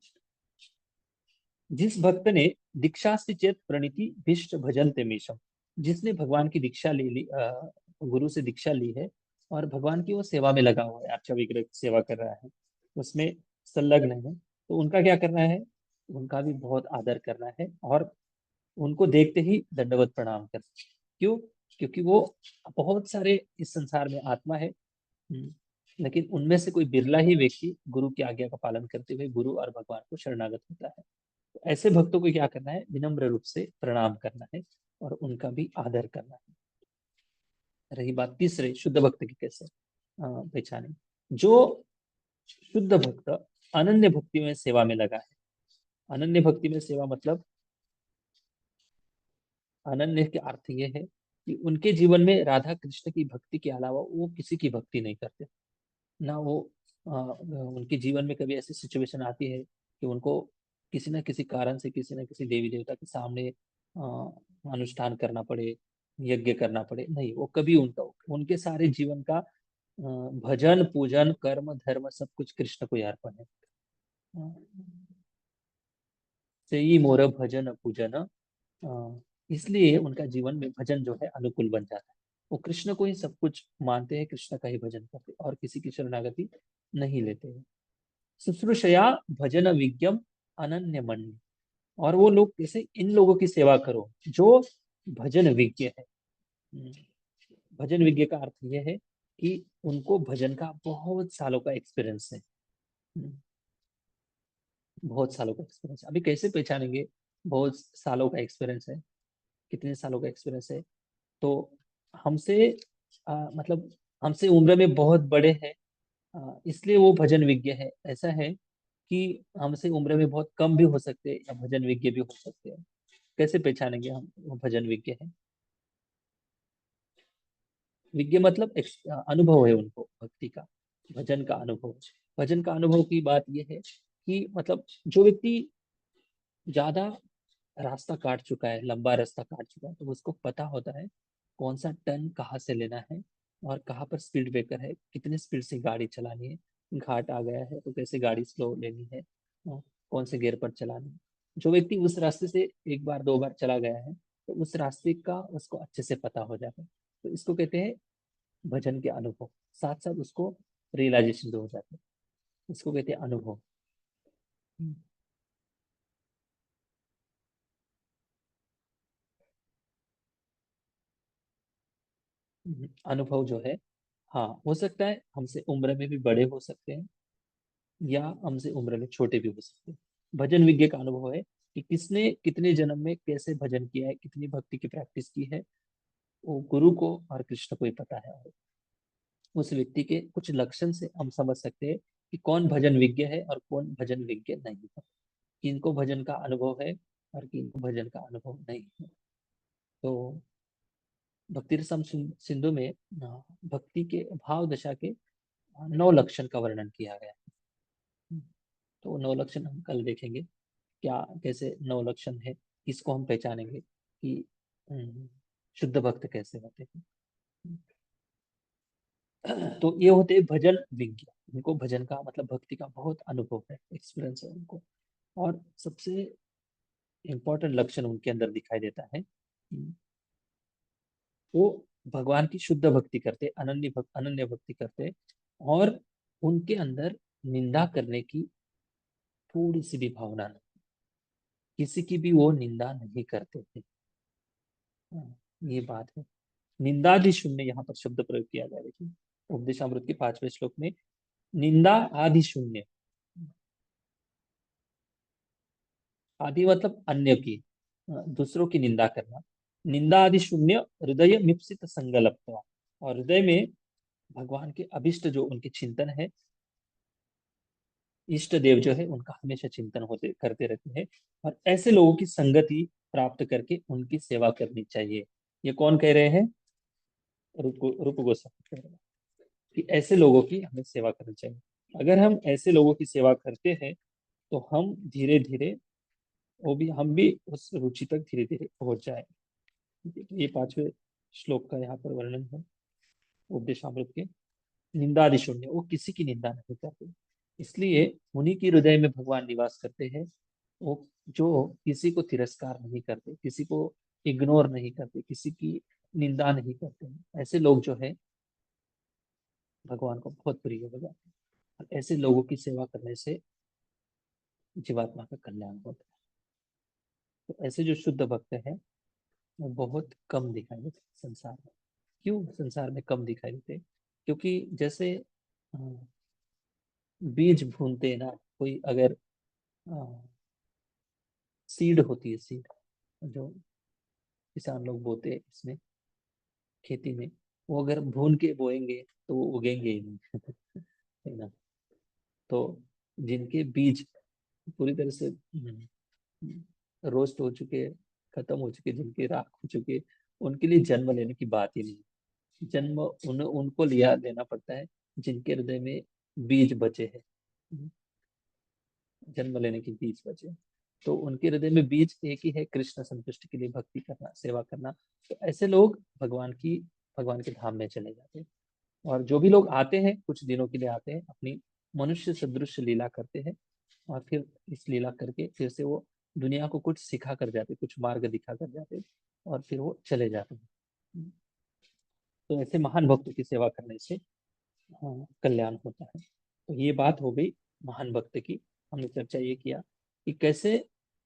जिस भक्त ने दीक्षास्ति चेत प्रणीति भीष्ट भजन्ते मीशम, जिसने भगवान की दीक्षा ले ली, गुरु से दीक्षा ली है और भगवान की वो सेवा में लगा हुआ है, अर्चा विग्रह की सेवा कर रहा है, उसमें संलग्न है, तो उनका क्या करना है? उनका भी बहुत आदर करना है और उनको देखते ही दंडवत प्रणाम करना है। क्यों? क्योंकि वो बहुत सारे इस संसार में आत्मा है, लेकिन उनमें से कोई बिरला ही व्यक्ति गुरु की आज्ञा का पालन करते हुए गुरु और भगवान को शरणागत होता है। तो ऐसे भक्तों को क्या करना है? विनम्र रूप से प्रणाम करना है और उनका भी आदर करना है। रही बात तीसरे शुद्ध भक्त की कैसे पहचाने, जो शुद्ध भक्त अनन्य भक्ति में सेवा में लगा है। अनन्य भक्ति में सेवा मतलब, अनन्य के अर्थ ये है कि उनके जीवन में राधा कृष्ण की भक्ति के अलावा वो किसी की भक्ति नहीं करते। ना वो उनके जीवन में कभी ऐसी सिचुएशन आती है कि उनको किसी न किसी कारण से किसी न किसी देवी देवता के सामने अनुष्ठान करना पड़े, यज्ञ करना पड़े। नहीं, वो कभी उनका, उनके सारे जीवन का भजन पूजन कर्म धर्म सब कुछ कृष्ण को ही अर्पण है। सेई मोर भजन पूजन, इसलिए उनका जीवन में भजन जो है अनुकूल बन जाता है। वो कृष्ण को ही सब कुछ मानते हैं, कृष्ण का ही भजन करते हैं और किसी की शरणागति नहीं लेते हैं। शुश्रूषया भजन विज्ञम अनन्य मन, और वो लोग कैसे? इन लोगों की सेवा करो जो भजन विज्ञ है। भजन विज्ञ का अर्थ यह है कि उनको भजन का बहुत सालों का एक्सपीरियंस है। बहुत सालों का एक्सपीरियंस। अभी कैसे पहचानेंगे बहुत सालों का एक्सपीरियंस है, कितने सालों का एक्सपीरियंस है? तो हमसे मतलब हमसे उम्र में बहुत बड़े हैं, इसलिए वो भजन विज्ञ है। ऐसा है कि हमसे उम्र में बहुत कम भी हो सकते हैं या भजन विज्ञ भी हो सकते हैं। कैसे पहचानेंगे हम वो भजन विज्ञ है? विज्ञ मतलब अनुभव है उनको भक्ति का, भजन का अनुभव। भजन का अनुभव की बात यह है कि मतलब जो व्यक्ति ज्यादा रास्ता काट चुका है, लंबा रास्ता काट चुका है, तो उसको पता होता है कौन सा टर्न कहाँ से लेना है और कहाँ पर स्पीड ब्रेकर है, कितने स्पीड से गाड़ी चलानी है, घाट आ गया है तो कैसे गाड़ी स्लो लेनी है, कौन से गियर पर चलानी है। जो व्यक्ति उस रास्ते से एक बार दो बार चला गया है तो उस रास्ते का उसको अच्छे से पता हो जाता है। तो इसको कहते हैं भजन के अनुभव। साथ साथ उसको रियलाइजेशन भी हो जाता है, इसको कहते हैं अनुभव। अनुभव जो है, हाँ, हो सकता है हमसे उम्र में भी बड़े हो सकते हैं या हमसे उम्र में छोटे भी हो सकते हैं। भजन विज्ञ का अनुभव है कि किसने कितने जन्म में कैसे भजन किया है, कितनी भक्ति की प्रैक्टिस की है, वो गुरु को और कृष्ण को ही पता है। और उस व्यक्ति के कुछ लक्षण से हम समझ सकते हैं कि कौन भजन विज्ञ है और कौन भजन विज्ञ नहीं है, किनको भजन का अनुभव है और किनको भजन का अनुभव नहीं है। तो भक्ति रसम सिंधु में भक्ति के भाव दशा के 9 लक्षण का वर्णन किया गया है। तो 9 लक्षण हम कल देखेंगे, क्या कैसे 9 लक्षण है, इसको हम पहचानेंगे कि शुद्ध भक्त कैसे होते हैं। तो ये होते हैं भजन विज्ञ, उनको भजन का मतलब भक्ति का बहुत अनुभव है, एक्सपीरियंस है उनको। और सबसे इम्पोर्टेंट लक्षण उनके अंदर दिखाई देता है, वो भगवान की शुद्ध भक्ति करते, अनन्य भक्ति करते और उनके अंदर निंदा करने की थोड़ी सी भी भावना नहीं, किसी की भी वो निंदा नहीं करते थे। ये बात है। निंदादि शून्य यहाँ पर शब्द प्रयोग किया गया। देखिए उपदेशामृत के 5वें श्लोक में निंदा आदि शून्य, आदि मतलब अन्य की, दूसरों की निंदा करना। निंदा आदि शून्य हृदय मिप्सित संगल्पवा, और हृदय में भगवान के अभिष्ट जो उनके चिंतन है, इष्ट देव जो है उनका हमेशा चिंतन होते करते रहते हैं। और ऐसे लोगों की संगति प्राप्त करके उनकी सेवा करनी चाहिए। ये कौन कह रहे हैं? रूप गोस्वामी कह रहे हैं कि ऐसे लोगों की हमें सेवा करनी चाहिए। अगर हम ऐसे लोगों की सेवा करते हैं तो हम धीरे धीरे, वो भी हम भी उस रुचि तक धीरे धीरे पहुंच जाएंगे। तो ये 5वें श्लोक का यहाँ पर वर्णन है उपदेशामृत के। निंदादि शून्य, वो किसी की निंदा नहीं करते, इसलिए उन्हीं की हृदय में भगवान निवास करते हैं। वो जो किसी को तिरस्कार नहीं करते, किसी को इग्नोर नहीं करते, किसी की निंदा नहीं करते, ऐसे लोग जो है भगवान को बहुत प्रिय हो जाते हैं। और ऐसे लोगों की सेवा करने से जीवात्मा का कल्याण होता है। तो ऐसे जो शुद्ध भक्त है वो बहुत कम दिखाई देते हैं संसार में। क्यों संसार में कम दिखाई देते हैं? क्योंकि जैसे अ, बीज भूनते हैं ना, कोई अगर सीड होती है, सीड जो किसान लोग बोते हैं इसमें खेती में, वो अगर भून के बोएंगे तो वो उगेंगे ही नहीं है ना। तो जिनके बीज पूरी तरह से रोस्ट हो चुके, खत्म हो चुके, जिनके राख हो चुके, उनके लिए जन्म लेने की बात ही नहीं। जन्म उनको लिया देना पड़ता है जिनके हृदय में बीज बचे हैं, जन्म लेने के बीज बचे। तो उनके हृदय में बीज एक ही है, कृष्ण संतुष्टि के लिए भक्ति करना, सेवा करना। तो ऐसे लोग भगवान के धाम में चले जाते हैं। और जो भी लोग आते हैं कुछ दिनों के लिए आते हैं, अपनी मनुष्य सदृश लीला करते हैं, और फिर इस लीला करके फिर से वो दुनिया को कुछ सिखा कर जाते, कुछ मार्ग दिखा कर जाते, और फिर वो चले जाते हैं। तो ऐसे महान भक्तों की सेवा करने से कल्याण होता है। तो ये बात हो गई महान भक्त की। हमने चर्चा ये किया कि कैसे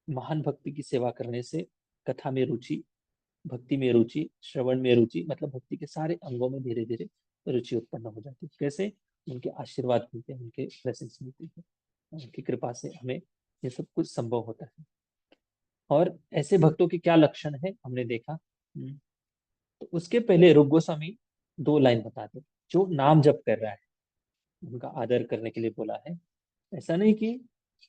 महान भक्ति की सेवा करने से कथा में रुचि, भक्ति में रुचि, श्रवण में रुचि, मतलब भक्ति के सारे अंगों में धीरे धीरे रुचि उत्पन्न हो जाती है। कैसे? उनके आशीर्वाद मिलते हैं, उनके ब्लेसिंग्स मिलती है, उनकी कृपा से हमें ये सब कुछ संभव होता है। और ऐसे भक्तों के क्या लक्षण है हमने देखा। तो उसके पहले रूप गोस्वामी 2 लाइन बताते हैं। जो नाम जप कर रहा है उनका आदर करने के लिए बोला है। ऐसा नहीं कि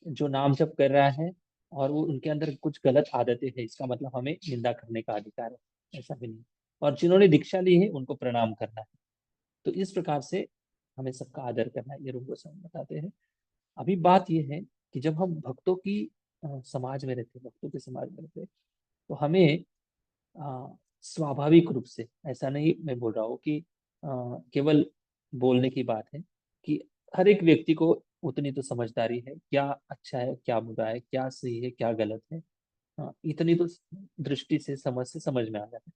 जो नाम जप कर रहा है और वो उनके अंदर कुछ गलत आदतें हैं इसका मतलब हमें निंदा करने का अधिकार है, ऐसा भी नहीं। और जिन्होंने दीक्षा ली है उनको प्रणाम करना है। तो इस प्रकार से हमें सबका आदर करना है, ये रूप गोस्वामी बताते हैं। अभी बात यह है कि जब हम भक्तों की समाज में रहते, भक्तों के समाज में रहते, तो हमें स्वाभाविक रूप से, ऐसा नहीं मैं बोल रहा हूँ कि केवल बोलने की बात है, कि हर एक व्यक्ति को उतनी तो समझदारी है, क्या अच्छा है क्या बुरा है, क्या सही है क्या गलत है। इतनी तो दृष्टि से समझ में आ जाता है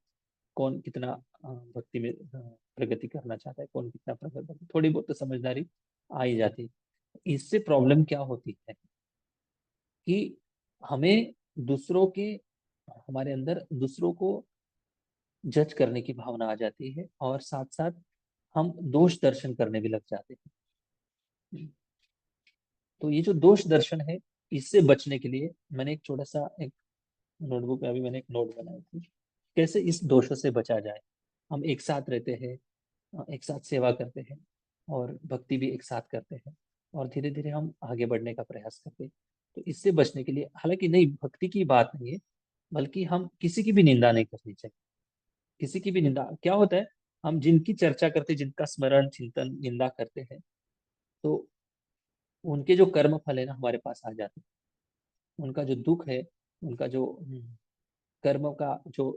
कौन कितना भक्ति में प्रगति करना चाहता है, कौन कितना प्रगति, थोड़ी बहुत तो समझदारी आ ही जाती है। इससे प्रॉब्लम क्या होती है कि हमें दूसरों के, हमारे अंदर दूसरों को जज करने की भावना आ जाती है, और साथ साथ हम दोष दर्शन करने भी लग जाते हैं। तो ये जो दोष दर्शन है, इससे बचने के लिए मैंने एक छोटा सा एक नोटबुक में अभी मैंने एक नोट बनाई थी, कैसे इस दोषों से बचा जाए। हम एक साथ रहते हैं, एक साथ सेवा करते हैं, और भक्ति भी एक साथ करते हैं, और धीरे धीरे हम आगे बढ़ने का प्रयास करते हैं। तो इससे बचने के लिए, हालांकि नहीं भक्ति की बात नहीं है, बल्कि हम किसी की भी निंदा नहीं करनी चाहिए। किसी की भी निंदा क्या होता है, हम जिनकी चर्चा करते, जिनका स्मरण चिंतन निंदा करते हैं, तो उनके जो कर्म फल है ना हमारे पास आ जाते हैं। उनका जो दुख है, उनका जो कर्म का जो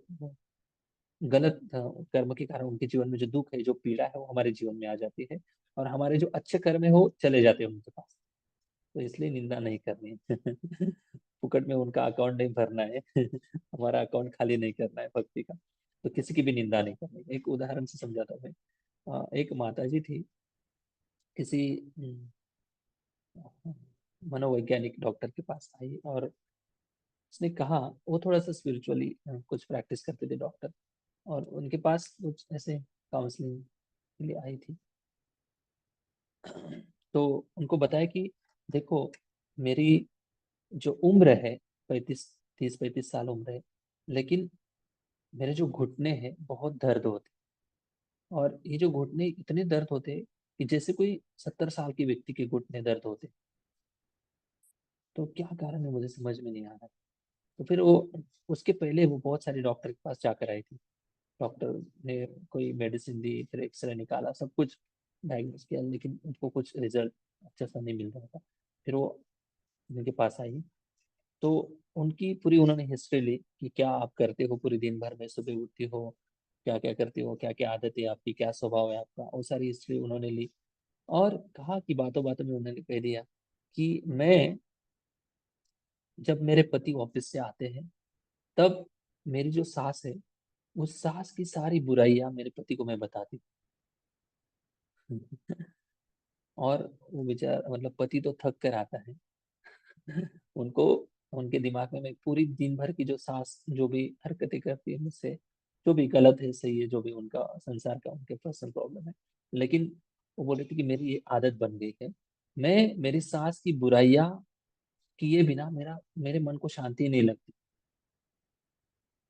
गलत कर्म के कारण उनके जीवन में जो दुख है, जो पीड़ा है, वो हमारे जीवन में आ जाती है, और हमारे जो अच्छे कर्म है वो चले जाते हैं उनके पास। तो इसलिए निंदा नहीं करनी है फुकट में उनका अकाउंट नहीं भरना है हमारा अकाउंट खाली नहीं करना है भक्ति का। तो किसी की भी निंदा नहीं करनी है। एक उदाहरण से समझाता हूँ मैं। एक माता जी थी, किसी मनोवैज्ञानिक डॉक्टर के पास आई, और उसने कहा, वो थोड़ा सा स्पिरिचुअली कुछ प्रैक्टिस करते थे डॉक्टर, और उनके पास कुछ ऐसे काउंसलिंग के लिए आई थी। तो उनको बताया कि देखो, मेरी जो उम्र है 30-35 साल उम्र है, लेकिन मेरे जो घुटने हैं बहुत दर्द होते, और ये जो घुटने इतने दर्द होते कि जैसे कोई 70 साल के व्यक्ति के घुटने दर्द होते। तो क्या कारण है मुझे समझ में नहीं आ रहा। तो फिर वो, उसके पहले वो बहुत सारे डॉक्टर के पास जाकर आई थी। डॉक्टर ने कोई मेडिसिन दी, फिर एक्सरे निकाला, सब कुछ डायग्नोस किया, लेकिन उनको कुछ रिजल्ट अच्छा सा नहीं मिल रहा था। फिर वो उनके पास आई, तो उनकी पूरी उन्होंने हिस्ट्री ली कि क्या आप करते हो पूरी दिन भर में, सुबह उठती हो, क्या क्या करती हो, क्या क्या आदतें आपकी, क्या स्वभाव है आपका, वो सारी हिस्ट्री उन्होंने ली। और कहा कि बातों बातों में उन्होंने कह दिया कि मैं, जब मेरे पति ऑफिस से आते हैं, तब मेरी जो सास है, उस सास की सारी बुराइयां मेरे पति को मैं बताती हूँ। और वो बेचारा, मतलब पति तो थक कर आता है, उनको, उनके दिमाग में मैं पूरी दिन भर की जो सास जो भी हरकतें करती है मुझसे, जो भी गलत है सही है, जो भी उनका संसार का उनके पर्सनल प्रॉब्लम है, लेकिन वो बोले थे कि मेरी ये आदत बन गई है, मैं मेरी सास की बुराइयां किए बिना मेरे मन को शांति नहीं लगती,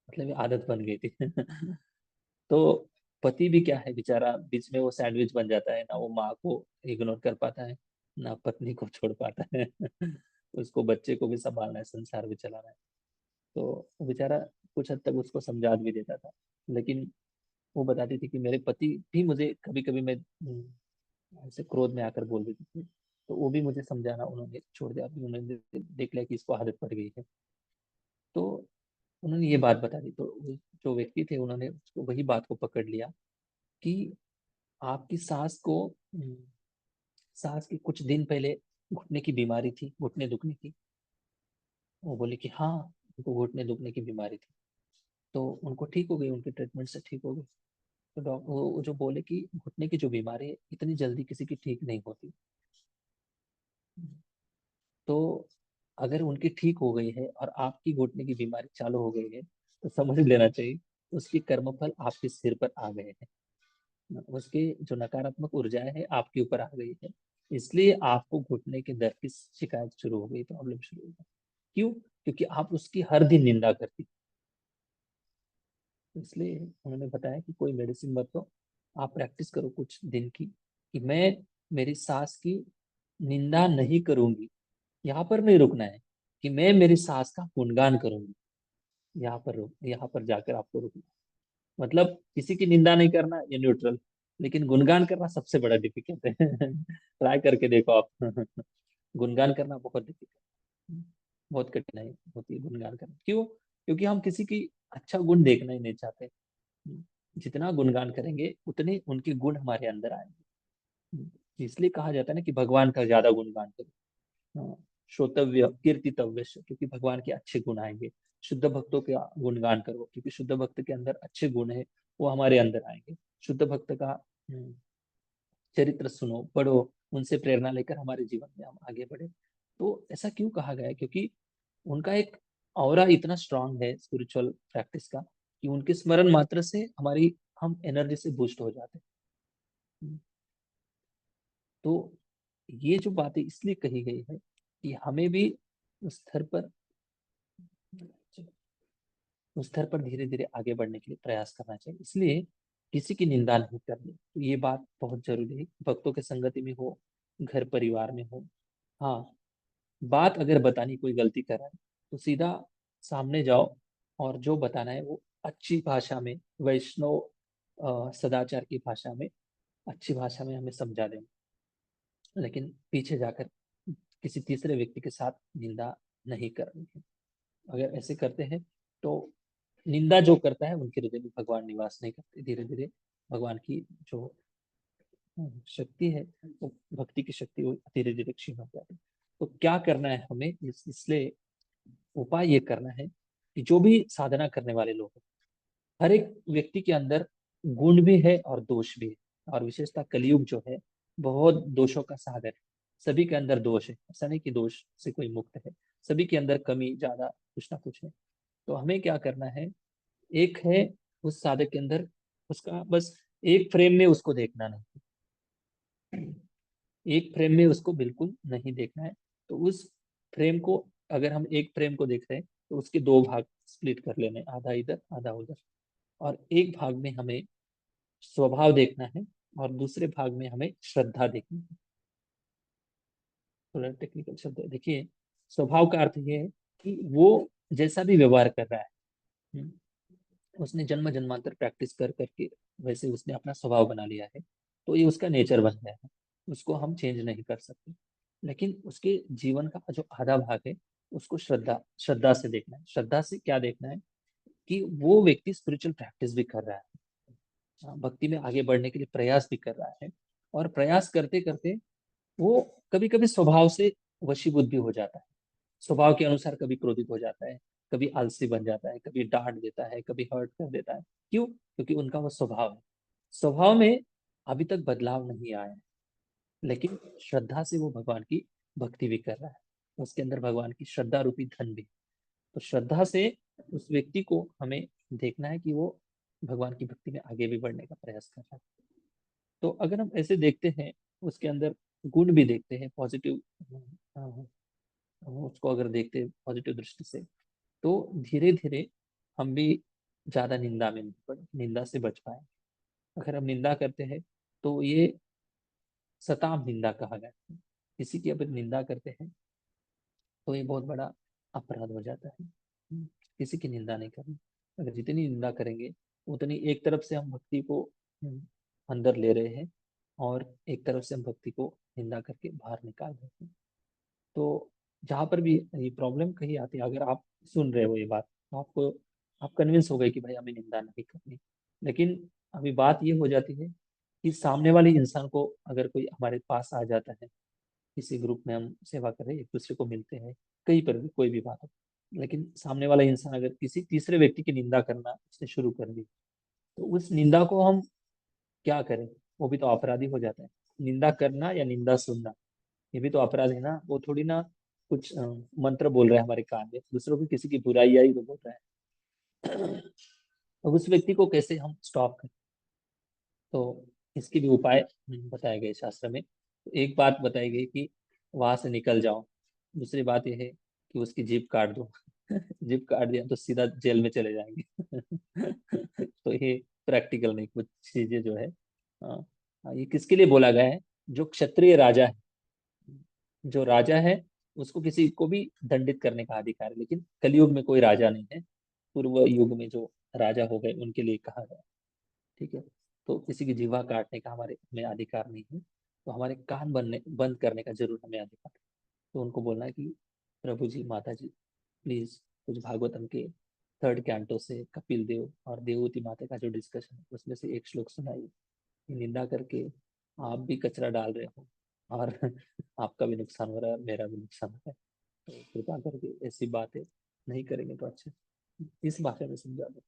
मतलब ये आदत बन गई थी। तो पति भी क्या है बेचारा, बीच में वो सैंडविच बन जाता है, ना वो माँ को इग्नोर कर पाता है, ना पत्नी को छोड़ पाता है। उसको बच्चे को भी संभालना है, संसार भी चलाना है। तो वो बेचारा कुछ हद तक उसको समझा भी देता था, लेकिन वो बताती थी कि मेरे पति भी मुझे कभी कभी मैं ऐसे क्रोध में आकर बोल देती थी, तो वो भी मुझे समझाना उन्होंने छोड़ दिया, अभी उन्होंने देख लिया कि इसको आदत पड़ गई है। तो उन्होंने ये बात बता दी, तो वो जो व्यक्ति थे उन्होंने उसको वही बात को पकड़ लिया कि आपकी सास को सास की कुछ दिन पहले घुटने की बीमारी थी, घुटने दुखने की। वो बोले कि हाँ, उनको घुटने दुखने की बीमारी थी, तो उनको ठीक हो गई, उनके ट्रीटमेंट से ठीक हो गई। तो डॉक्टर वो जो बोले कि घुटने की जो बीमारी है इतनी जल्दी किसी की ठीक नहीं होती, तो अगर उनकी ठीक हो गई है और आपकी घुटने की बीमारी चालू हो गई है, तो समझ लेना चाहिए उसकी कर्मफल आपके सिर पर आ गए हैं, उसके जो नकारात्मक ऊर्जाएं हैं आपके ऊपर आ गई है, इसलिए आपको घुटने के दर्द की शिकायत शुरू हो गई, प्रॉब्लम शुरू हो गई। क्यों? क्योंकि आप उसकी हर दिन निंदा करती, इसलिए उन्होंने बताया कि कोई मेडिसिन मत लो, आप प्रैक्टिस करो कुछ दिन की, कि मैं मेरी सास की निंदा नहीं करूंगी, यहाँ पर नहीं रुकना है, कि मैं मेरी सास का गुणगान करूंगी, यहाँ पर जाकर आपको रुकना है। मतलब किसी की निंदा नहीं करना ये न्यूट्रल, लेकिन गुणगान करना सबसे बड़ा डिफिकल्ट है। ट्राई करके देखो आप। गुणगान करना बहुत डिफिकल्ट, बहुत कठिनाई होती है गुणगान करना। क्यों? क्योंकि हम किसी की अच्छा गुण देखना ही नहीं चाहते, जितना गुणगान करेंगे उतने उनके गुण हमारे अंदर आएंगे। इसलिए कहा जाता है ना कि भगवान का ज्यादा गुणगान करो, हाँ, श्रोतव्य कीर्तितव्य, क्योंकि भगवान के अच्छे गुण आएंगे। शुद्ध भक्तों का गुणगान करो, क्योंकि शुद्ध भक्त के अंदर अच्छे गुण है, वो हमारे अंदर आएंगे। शुद्ध भक्त का चरित्र सुनो, पढ़ो, उनसे प्रेरणा लेकर हमारे जीवन में हम आगे बढ़े। तो ऐसा क्यों कहा गया है? क्योंकि उनका एक ऑरा इतना स्ट्रांग है स्पिरिचुअल प्रैक्टिस का, कि उनके स्मरण मात्र से हमारी हम एनर्जी से बूस्ट हो जाते हैं। तो ये जो बातें इसलिए कही गई है कि हमें भी उस स्तर पर उस स्तर पर धीरे धीरे आगे बढ़ने के लिए प्रयास करना चाहिए, इसलिए किसी की निंदा नहीं करनी। तो ये बात बहुत जरूरी है, भक्तों के संगति में हो, घर परिवार में हो। हाँ, बात अगर बतानी कोई गलती कर रहा है तो सीधा सामने जाओ, और जो बताना है वो अच्छी भाषा में, वैष्णव सदाचार की भाषा में, अच्छी भाषा में हमें समझा दें, लेकिन पीछे जाकर किसी तीसरे व्यक्ति के साथ निंदा नहीं करनी है। अगर ऐसे करते हैं तो निंदा जो करता है उनके हृदय में भगवान निवास नहीं करते, धीरे धीरे भगवान की जो शक्ति है, वो भक्ति की शक्ति, वो धीरे धीरे क्षीण हो जाती है। तो क्या करना है हमें, इसलिए उपाय ये करना है कि जो भी साधना करने वाले लोग हैं, हर एक व्यक्ति के अंदर गुण भी है और दोष भी है, और विशेषता कलयुग जो है बहुत दोषों का सागर है। सभी के अंदर दोष है, ऐसा नहीं कि दोष से कोई मुक्त है, सभी के अंदर कमी ज्यादा कुछ ना कुछ है। तो हमें क्या करना है, एक है उस साधक के अंदर, उसका बस एक फ्रेम में उसको देखना नहीं, एक फ्रेम में उसको बिल्कुल नहीं देखना है। तो उस फ्रेम को, अगर हम एक फ्रेम को देख रहे हैं तो उसके दो भाग स्प्लिट कर लेने, आधा इधर आधा उधर, और एक भाग में हमें स्वभाव देखना है और दूसरे भाग में हमें श्रद्धा देखनी है। थोड़ा टेक्निकल शब्द है, देखिए स्वभाव का अर्थ ये है कि वो जैसा भी व्यवहार कर रहा है, हम्म, उसने जन्म जन्मांतर प्रैक्टिस कर करके वैसे उसने अपना स्वभाव बना लिया है, तो ये उसका नेचर बन गया है, उसको हम चेंज नहीं कर सकते। लेकिन उसके जीवन का जो आधा भाग है उसको श्रद्धा श्रद्धा से देखना है। श्रद्धा से क्या देखना है कि वो व्यक्ति स्पिरिचुअल प्रैक्टिस भी कर रहा है, भक्ति में आगे बढ़ने के लिए प्रयास भी कर रहा है, और प्रयास करते करते वो कभी कभी स्वभाव से वशीभूत भी हो जाता है, स्वभाव के अनुसार कभी क्रोधित हो जाता है, कभी आलसी बन जाता है, कभी डांट देता है, कभी हर्ट कर देता है। क्यों? क्योंकि उनका वो स्वभाव है, स्वभाव में अभी तक बदलाव नहीं आया है, लेकिन श्रद्धा से वो भगवान की भक्ति भी कर रहा है। उसके अंदर भगवान की श्रद्धा रूपी धन भी। तो श्रद्धा से उस व्यक्ति को हमें देखना है कि वो भगवान की भक्ति में आगे भी बढ़ने का प्रयास कर रहा है। तो अगर हम ऐसे देखते हैं, उसके अंदर गुण भी देखते हैं पॉजिटिव, उसको अगर देखते हैं पॉजिटिव दृष्टि से, तो धीरे धीरे हम भी ज्यादा निंदा में नहीं पड़े, निंदा से बच पाए। अगर हम निंदा करते हैं तो ये सताम निंदा कहा गया है। किसी की अगर निंदा करते हैं तो ये बहुत बड़ा अपराध हो जाता है। किसी की निंदा नहीं करनी। अगर जितनी निंदा करेंगे उतनी एक तरफ से हम भक्ति को अंदर ले रहे हैं, और एक तरफ से हम भक्ति को निंदा करके बाहर निकाल रहे हैं। तो जहाँ पर भी ये प्रॉब्लम कहीं आती है, अगर आप सुन रहे हो ये बात, तो आपको आप कन्विंस हो गए कि भाई हमें निंदा नहीं करनी। लेकिन अभी बात ये हो जाती है कि सामने वाले इंसान को अगर कोई हमारे पास आ जाता है, किसी ग्रुप में हम सेवा कर रहे हैं, एक दूसरे को मिलते हैं, कहीं पर भी कोई भी बात हो, लेकिन सामने वाला इंसान अगर किसी तीसरे व्यक्ति की निंदा करना उसने शुरू कर दी, तो उस निंदा को हम क्या करें? वो भी तो अपराधी हो जाता है। निंदा करना या निंदा सुनना, ये भी तो अपराध है ना। वो थोड़ी ना कुछ मंत्र बोल रहा है हमारे कान में, दूसरों की किसी की बुराई आई तो बोल रहा है। अब उस व्यक्ति को कैसे हम स्टॉप करें? तो इसके भी उपाय बताए गए शास्त्र में। तो एक बात बताई गई कि वहां से निकल जाओ। दूसरी बात यह है कि उसकी जीभ काट दो। जीभ काट दिया तो सीधा जेल में चले जाएंगे। तो ये प्रैक्टिकल नहीं, कुछ चीजें जो है, हाँ, ये किसके लिए बोला गया है? जो क्षत्रिय राजा है, जो राजा है उसको किसी को भी दंडित करने का अधिकार है, लेकिन कलयुग में कोई राजा नहीं है। पूर्व युग में जो राजा हो गए उनके लिए कहा गया। ठीक है। तो किसी की जीवा काटने का हमारे में अधिकार नहीं है। तो हमारे कान बंद करने का जरूर हमें अधिकार है। तो उनको बोलना है कि प्रभु जी, माता जी, प्लीज कुछ भागवतम के 3rd कैंटो से कपिल देव और देवहूति माता का जो डिस्कशन है उसमें से एक श्लोक सुनाइए। ये निंदा करके आप भी कचरा डाल रहे हो, और आपका भी नुकसान हो रहा है, मेरा भी नुकसान हो रहा है। तो कृपा करके ऐसी बातें नहीं करेंगे तो अच्छा। इस भाषा में समझा दो।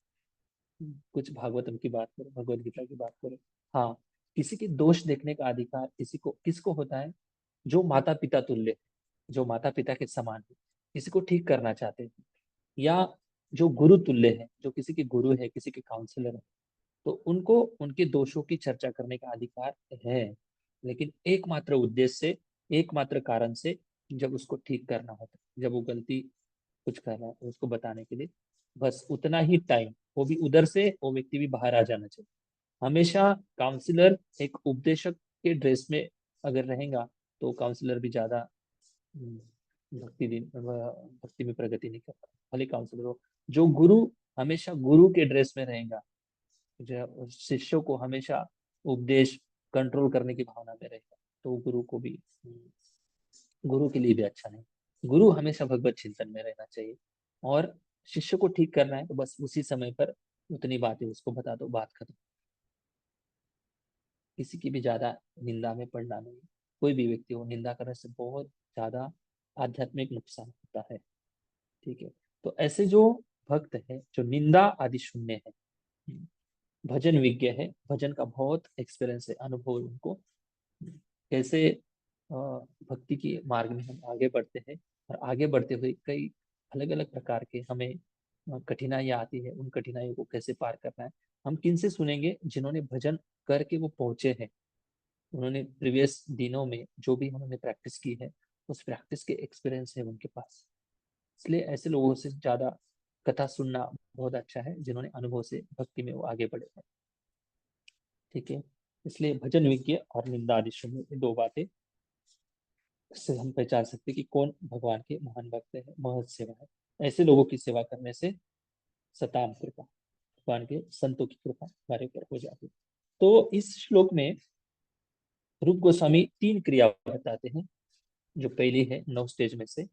कुछ भागवतम की बात करें, भगवत गीता की बात करें। हाँ, किसी के दोष देखने का अधिकार किसको होता है? जो माता पिता तुल्य, जो माता पिता के समान है, किसी को ठीक करना चाहते हैं, या जो गुरु तुल्य है, जो किसी के गुरु है, किसी के काउंसलर है, तो उनको उनके दोषों की चर्चा करने का अधिकार है। लेकिन एकमात्र उद्देश्य से, एकमात्र कारण से, जब उसको ठीक करना होता है, जब वो गलती कुछ कर रहा है उसको बताने के लिए, बस उतना ही टाइम, वो भी उधर से वो व्यक्ति भी बाहर आ जाना चाहिए। हमेशा काउंसलर एक उपदेशक के ड्रेस में अगर रहेगा तो काउंसलर भी ज्यादा भक्ति में प्रगति नहीं कर पाता, भले काउंसलर हो। जो गुरु हमेशा गुरु के ड्रेस में रहेगा, जो शिष्यों को हमेशा उपदेश कंट्रोल करने की भावना में रहेगा, तो गुरु को भी, गुरु के लिए भी अच्छा नहीं। गुरु हमेशा भगवत चिंतन में रहना चाहिए, और शिष्य को ठीक करना है तो बस उसी समय पर उतनी बातें उसको बता दो, बात खत्म। किसी की भी ज्यादा निंदा में पड़ना नहीं। कोई भी व्यक्ति हो, निंदा करने से बहुत ज्यादा आध्यात्मिक नुकसान होता है। ठीक है। तो ऐसे जो भक्त है, जो निंदा आदि शून्य है, भजन विज्ञ है, भजन का बहुत एक्सपीरियंस है, अनुभव है उनको, कैसे भक्ति के मार्ग में हम आगे बढ़ते हैं, और आगे बढ़ते हुए कई अलग अलग प्रकार के हमें कठिनाइयाँ आती है, उन कठिनाइयों को कैसे पार करना है। हम किन से सुनेंगे? जिन्होंने भजन करके वो पहुंचे हैं, उन्होंने प्रीवियस दिनों में जो भी उन्होंने प्रैक्टिस की है, उस प्रैक्टिस के एक्सपीरियंस है उनके पास। इसलिए ऐसे लोगों से ज्यादा कथा सुनना बहुत अच्छा है, जिन्होंने अनुभव से भक्ति में वो आगे बढ़े हैं। ठीक है। इसलिए भजन विज्ञ और निंदा आदि शून्य, ये दो बातें से हम पहचान सकते हैं कि कौन भगवान के महान भक्त है, महत सेवा है। ऐसे लोगों की सेवा करने से सताम कृपा, भगवान के संतों की कृपा हमारे ऊपर हो जाती है। तो इस श्लोक में रूप गोस्वामी 3 क्रिया बताते हैं। जो पहली है 9 स्टेज में से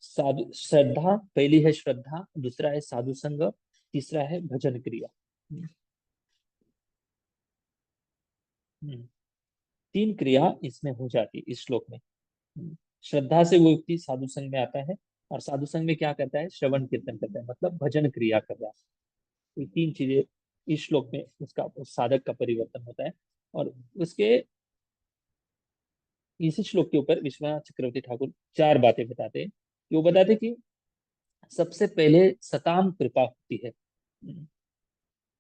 साधु श्रद्धा, पहली है श्रद्धा, दूसरा है साधु संग, तीसरा है भजन क्रिया। 3 क्रिया इसमें हो जाती है इस श्लोक में। श्रद्धा से वो व्यक्ति साधु संघ में आता है, और साधु संघ में क्या करता है? श्रवण कीर्तन करता है, मतलब भजन क्रिया कर रहा है। ये 3 चीजें इस श्लोक में उसका, उस साधक का परिवर्तन होता है। और उसके इसी श्लोक के ऊपर विश्वनाथ चक्रवर्ती ठाकुर 4 बातें बताते हैं। कि वो बताते कि सबसे पहले सताम कृपा होती है।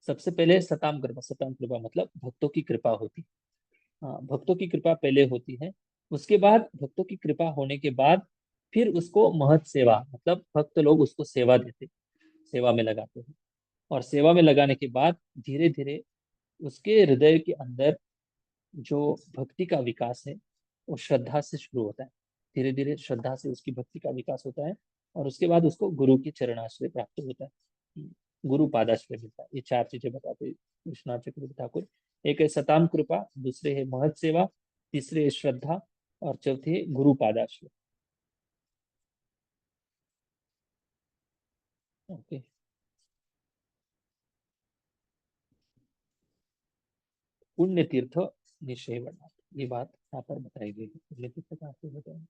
सबसे पहले सताम कृपा मतलब भक्तों की कृपा होती है। हाँ, भक्तों की कृपा पहले होती है। उसके बाद भक्तों की कृपा होने के बाद फिर उसको महत सेवा, मतलब भक्त लोग उसको सेवा देते, सेवा में लगाते हैं। और सेवा में लगाने के बाद धीरे धीरे उसके हृदय के अंदर जो भक्ति का विकास है वो श्रद्धा से शुरू होता है। धीरे धीरे श्रद्धा से उसकी भक्ति का विकास होता है और उसके बाद उसको गुरु की चरणाश्रय प्राप्त होता है, गुरु पादाश्रय मिलता है। ये 4 चीजें बताते हैं विश्वनाथ चक्रवर्ती ठाकुर। एक है सताम कृपा, दूसरे है महत सेवा, तीसरे है श्रद्धा और चौथे है गुरु पादाश्रय। ओके। पुण्य तीर्थ निश्चय वर्णा, ये बात यहाँ पर बताई गई है। पुण्य तीर्थ कहाँ पे बताया?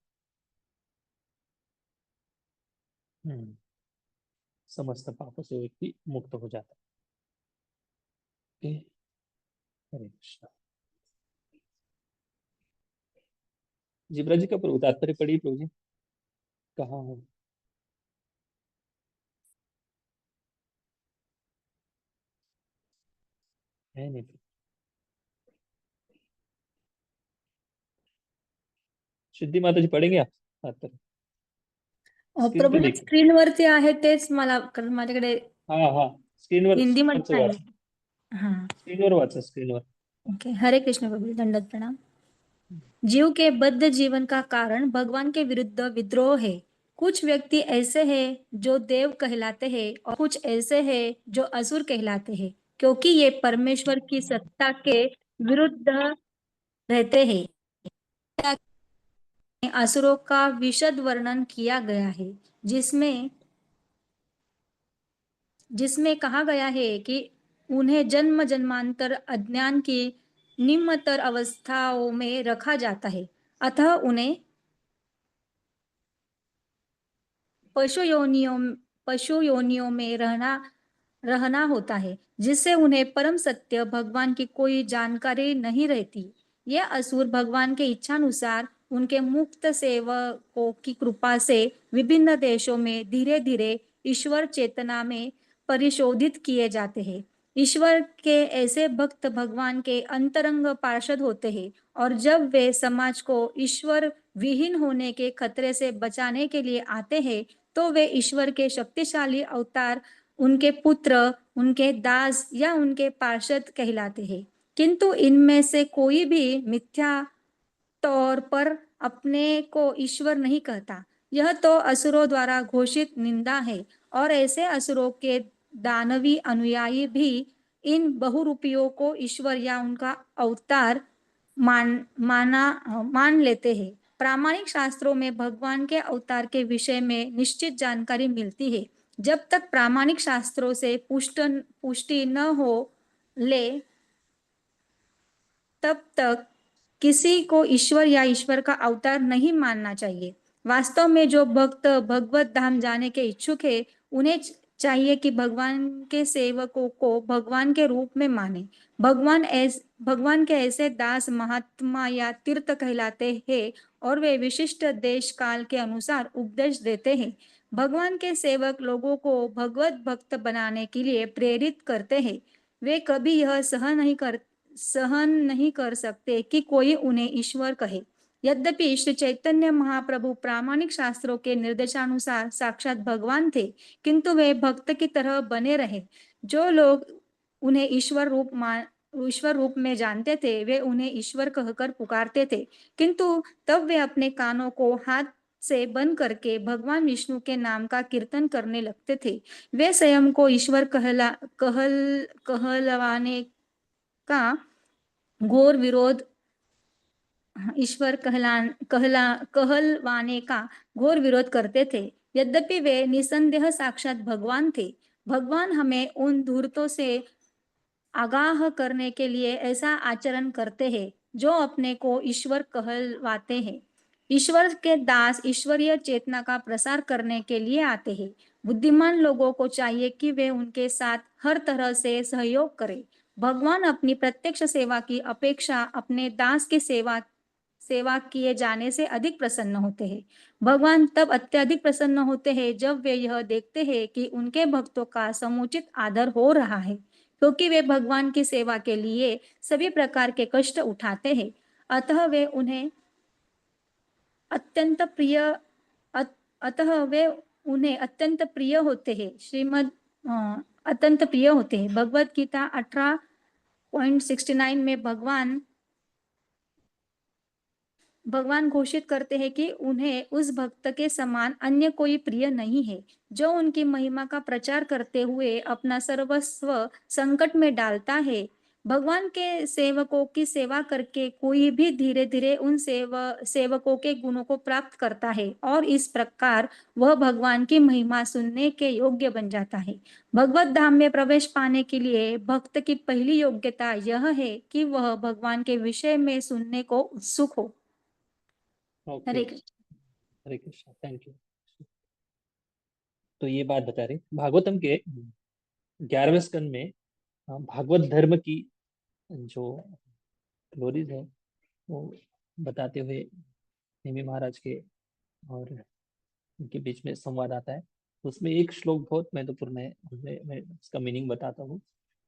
समस्त पापों से व्यक्ति मुक्त हो जाता है। हरे कृष्णा। जिब्रा जी का तात्पर्य पढ़िए प्रभु जी, कहाँ है? है नहीं। सिद्धी माता जी पढ़ेंगे आप तात्पर्य? स्क्रीन पे
प्रभू
देखिए।
स्क्रीनवरती आहे तेच मला, कारण माझ्याकडे
हाँ हाँ, स्क्रीनवर
हिंदीमध्ये
वाचा,
नाही. हा,
स्क्रीनवर वाचा, स्क्रीनवर।
ओके. हरे कृष्ण प्रभु, दंडवत प्रणाम. जीव के बद्ध जीवन का कारण भगवान के विरुद्ध विद्रोह है. कुछ व्यक्ति ऐसे हैं जो देव कहलाते हैं और कुछ ऐसे हैं जो असुर कहलाते हैं, क्योंकि ये परमेश्वर की सत्ता के विरुद्ध रहते हैं. असुरों का विशद वर्णन किया गया है, जिसमें कहा गया है कि उन्हें जन्म जन्मांतर अज्ञान की निम्नतर अवस्थाओं में रखा जाता है, अतः उन्हें पशु योनियों में रहना होता है, जिससे उन्हें परम सत्य भगवान की कोई जानकारी नहीं रहती. ये असुर भगवान के इच्छानुसार उनके मुक्त सेवकों की कृपा से विभिन्न देशों में धीरे धीरे ईश्वर चेतना में परिशोधित किए जाते हैं. ईश्वर के ऐसे भक्त भगवान के अंतरंग पार्षद होते हैं और जब वे समाज को ईश्वर विहीन होने के खतरे से बचाने के लिए आते हैं, तो वे ईश्वर के शक्तिशाली अवतार, उनके पुत्र, उनके दास या उनके पार्षद कहलाते हैं. किंतु इनमें से कोई भी मिथ्या तौर पर अपने को ईश्वर नहीं कहता. यह तो असुरों द्वारा घोषित निंदा है और ऐसे असुरों के दानवी अनुयायी भी इन बहुरूपियों को ईश्वर या उनका अवतार मान लेते हैं. प्रामाणिक शास्त्रों में भगवान के अवतार के विषय में निश्चित जानकारी मिलती है. जब तक प्रामाणिक शास्त्रों से पुष्टि न हो ले, तब तक किसी को ईश्वर या ईश्वर का अवतार नहीं मानना चाहिए. वास्तव में जो भक्त भगवत धाम जाने के इच्छुक है, उन्हें चाहिए कि भगवान के सेवकों को भगवान के रूप में माने. भगवान के ऐसे दास महात्मा या तीर्थ कहलाते हैं और वे विशिष्ट देश काल के अनुसार उपदेश देते हैं. भगवान के सेवक लोगों को भगवत भक्त बनाने के लिए प्रेरित करते हैं. वे कभी यह सहन नहीं कर सकते कि कोई उन्हें ईश्वर कहे. यद्यपि श्री चैतन्य महाप्रभु प्रामाणिक शास्त्रों के निर्देशानुसार साक्षात भगवान थे, किंतु वे भक्त की तरह बने रहे. जो लोग उन्हें ईश्वर रूप में जानते थे, वे उन्हें ईश्वर कहकर पुकारते थे, किंतु तब वे अपने कानों को हाथ से बंद करके भगवान विष्णु के नाम का कीर्तन करने लगते थे. वे स्वयं को ईश्वर कहलवाने का घोर विरोध कहलवाने का घोर विरोध करते थे. यद्यपि वे निसंदेह साक्षात भगवान थे. भगवान हमें उन धूर्तों से आगाह करने के लिए ऐसा आचरण करते हैं जो अपने को ईश्वर कहलवाते हैं. ईश्वर के दास ईश्वरीय चेतना का प्रसार करने के लिए आते हैं. बुद्धिमान लोगों को चाहिए कि वे उनके साथ हर तरह से सहयोग करें. भगवान अपनी प्रत्यक्ष सेवा की अपेक्षा अपने दास की सेवा सेवा किए जाने से अधिक प्रसन्न होते हैं। भगवान तब अत्यधिक प्रसन्न होते हैं जब वे यह देखते हैं कि उनके भक्तों का समुचित आदर हो रहा है, क्योंकि वे भगवान की सेवा के लिए सभी प्रकार के कष्ट उठाते हैं। अतः वे उन्हें अत्यंत प्रिय अतः वे उन्हें अत्यंत प्रिय होते हैं। अत्यंत प्रिय होते हैं। भगवत गीता 18.69 में भगवान घोषित करते हैं कि उन्हें उस भक्त के समान अन्य कोई प्रिय नहीं है जो उनकी महिमा का प्रचार करते हुए अपना सर्वस्व संकट में डालता है। भगवान के सेवकों की सेवा करके कोई भी धीरे धीरे उन सेवकों के गुणों को प्राप्त करता है और इस प्रकार वह भगवान की महिमा सुनने के योग्य बन जाता है। भगवत धाम में प्रवेश पाने के लिए भक्त की पहली योग्यता यह है कि वह भगवान के विषय में सुनने को उत्सुक हो।
Okay,
Hare Krishna.
Hare Krishna, thank you. तो ये बात बता रहे भागवतम के 11वें स्कंद में भागवत धर्म की जो ग्लोरीज है वो बताते हुए नेमी महाराज के और उनके बीच में संवाद आता है। उसमें एक श्लोक बहुत महत्वपूर्ण है, मैं इसका मीनिंग बताता हूँ।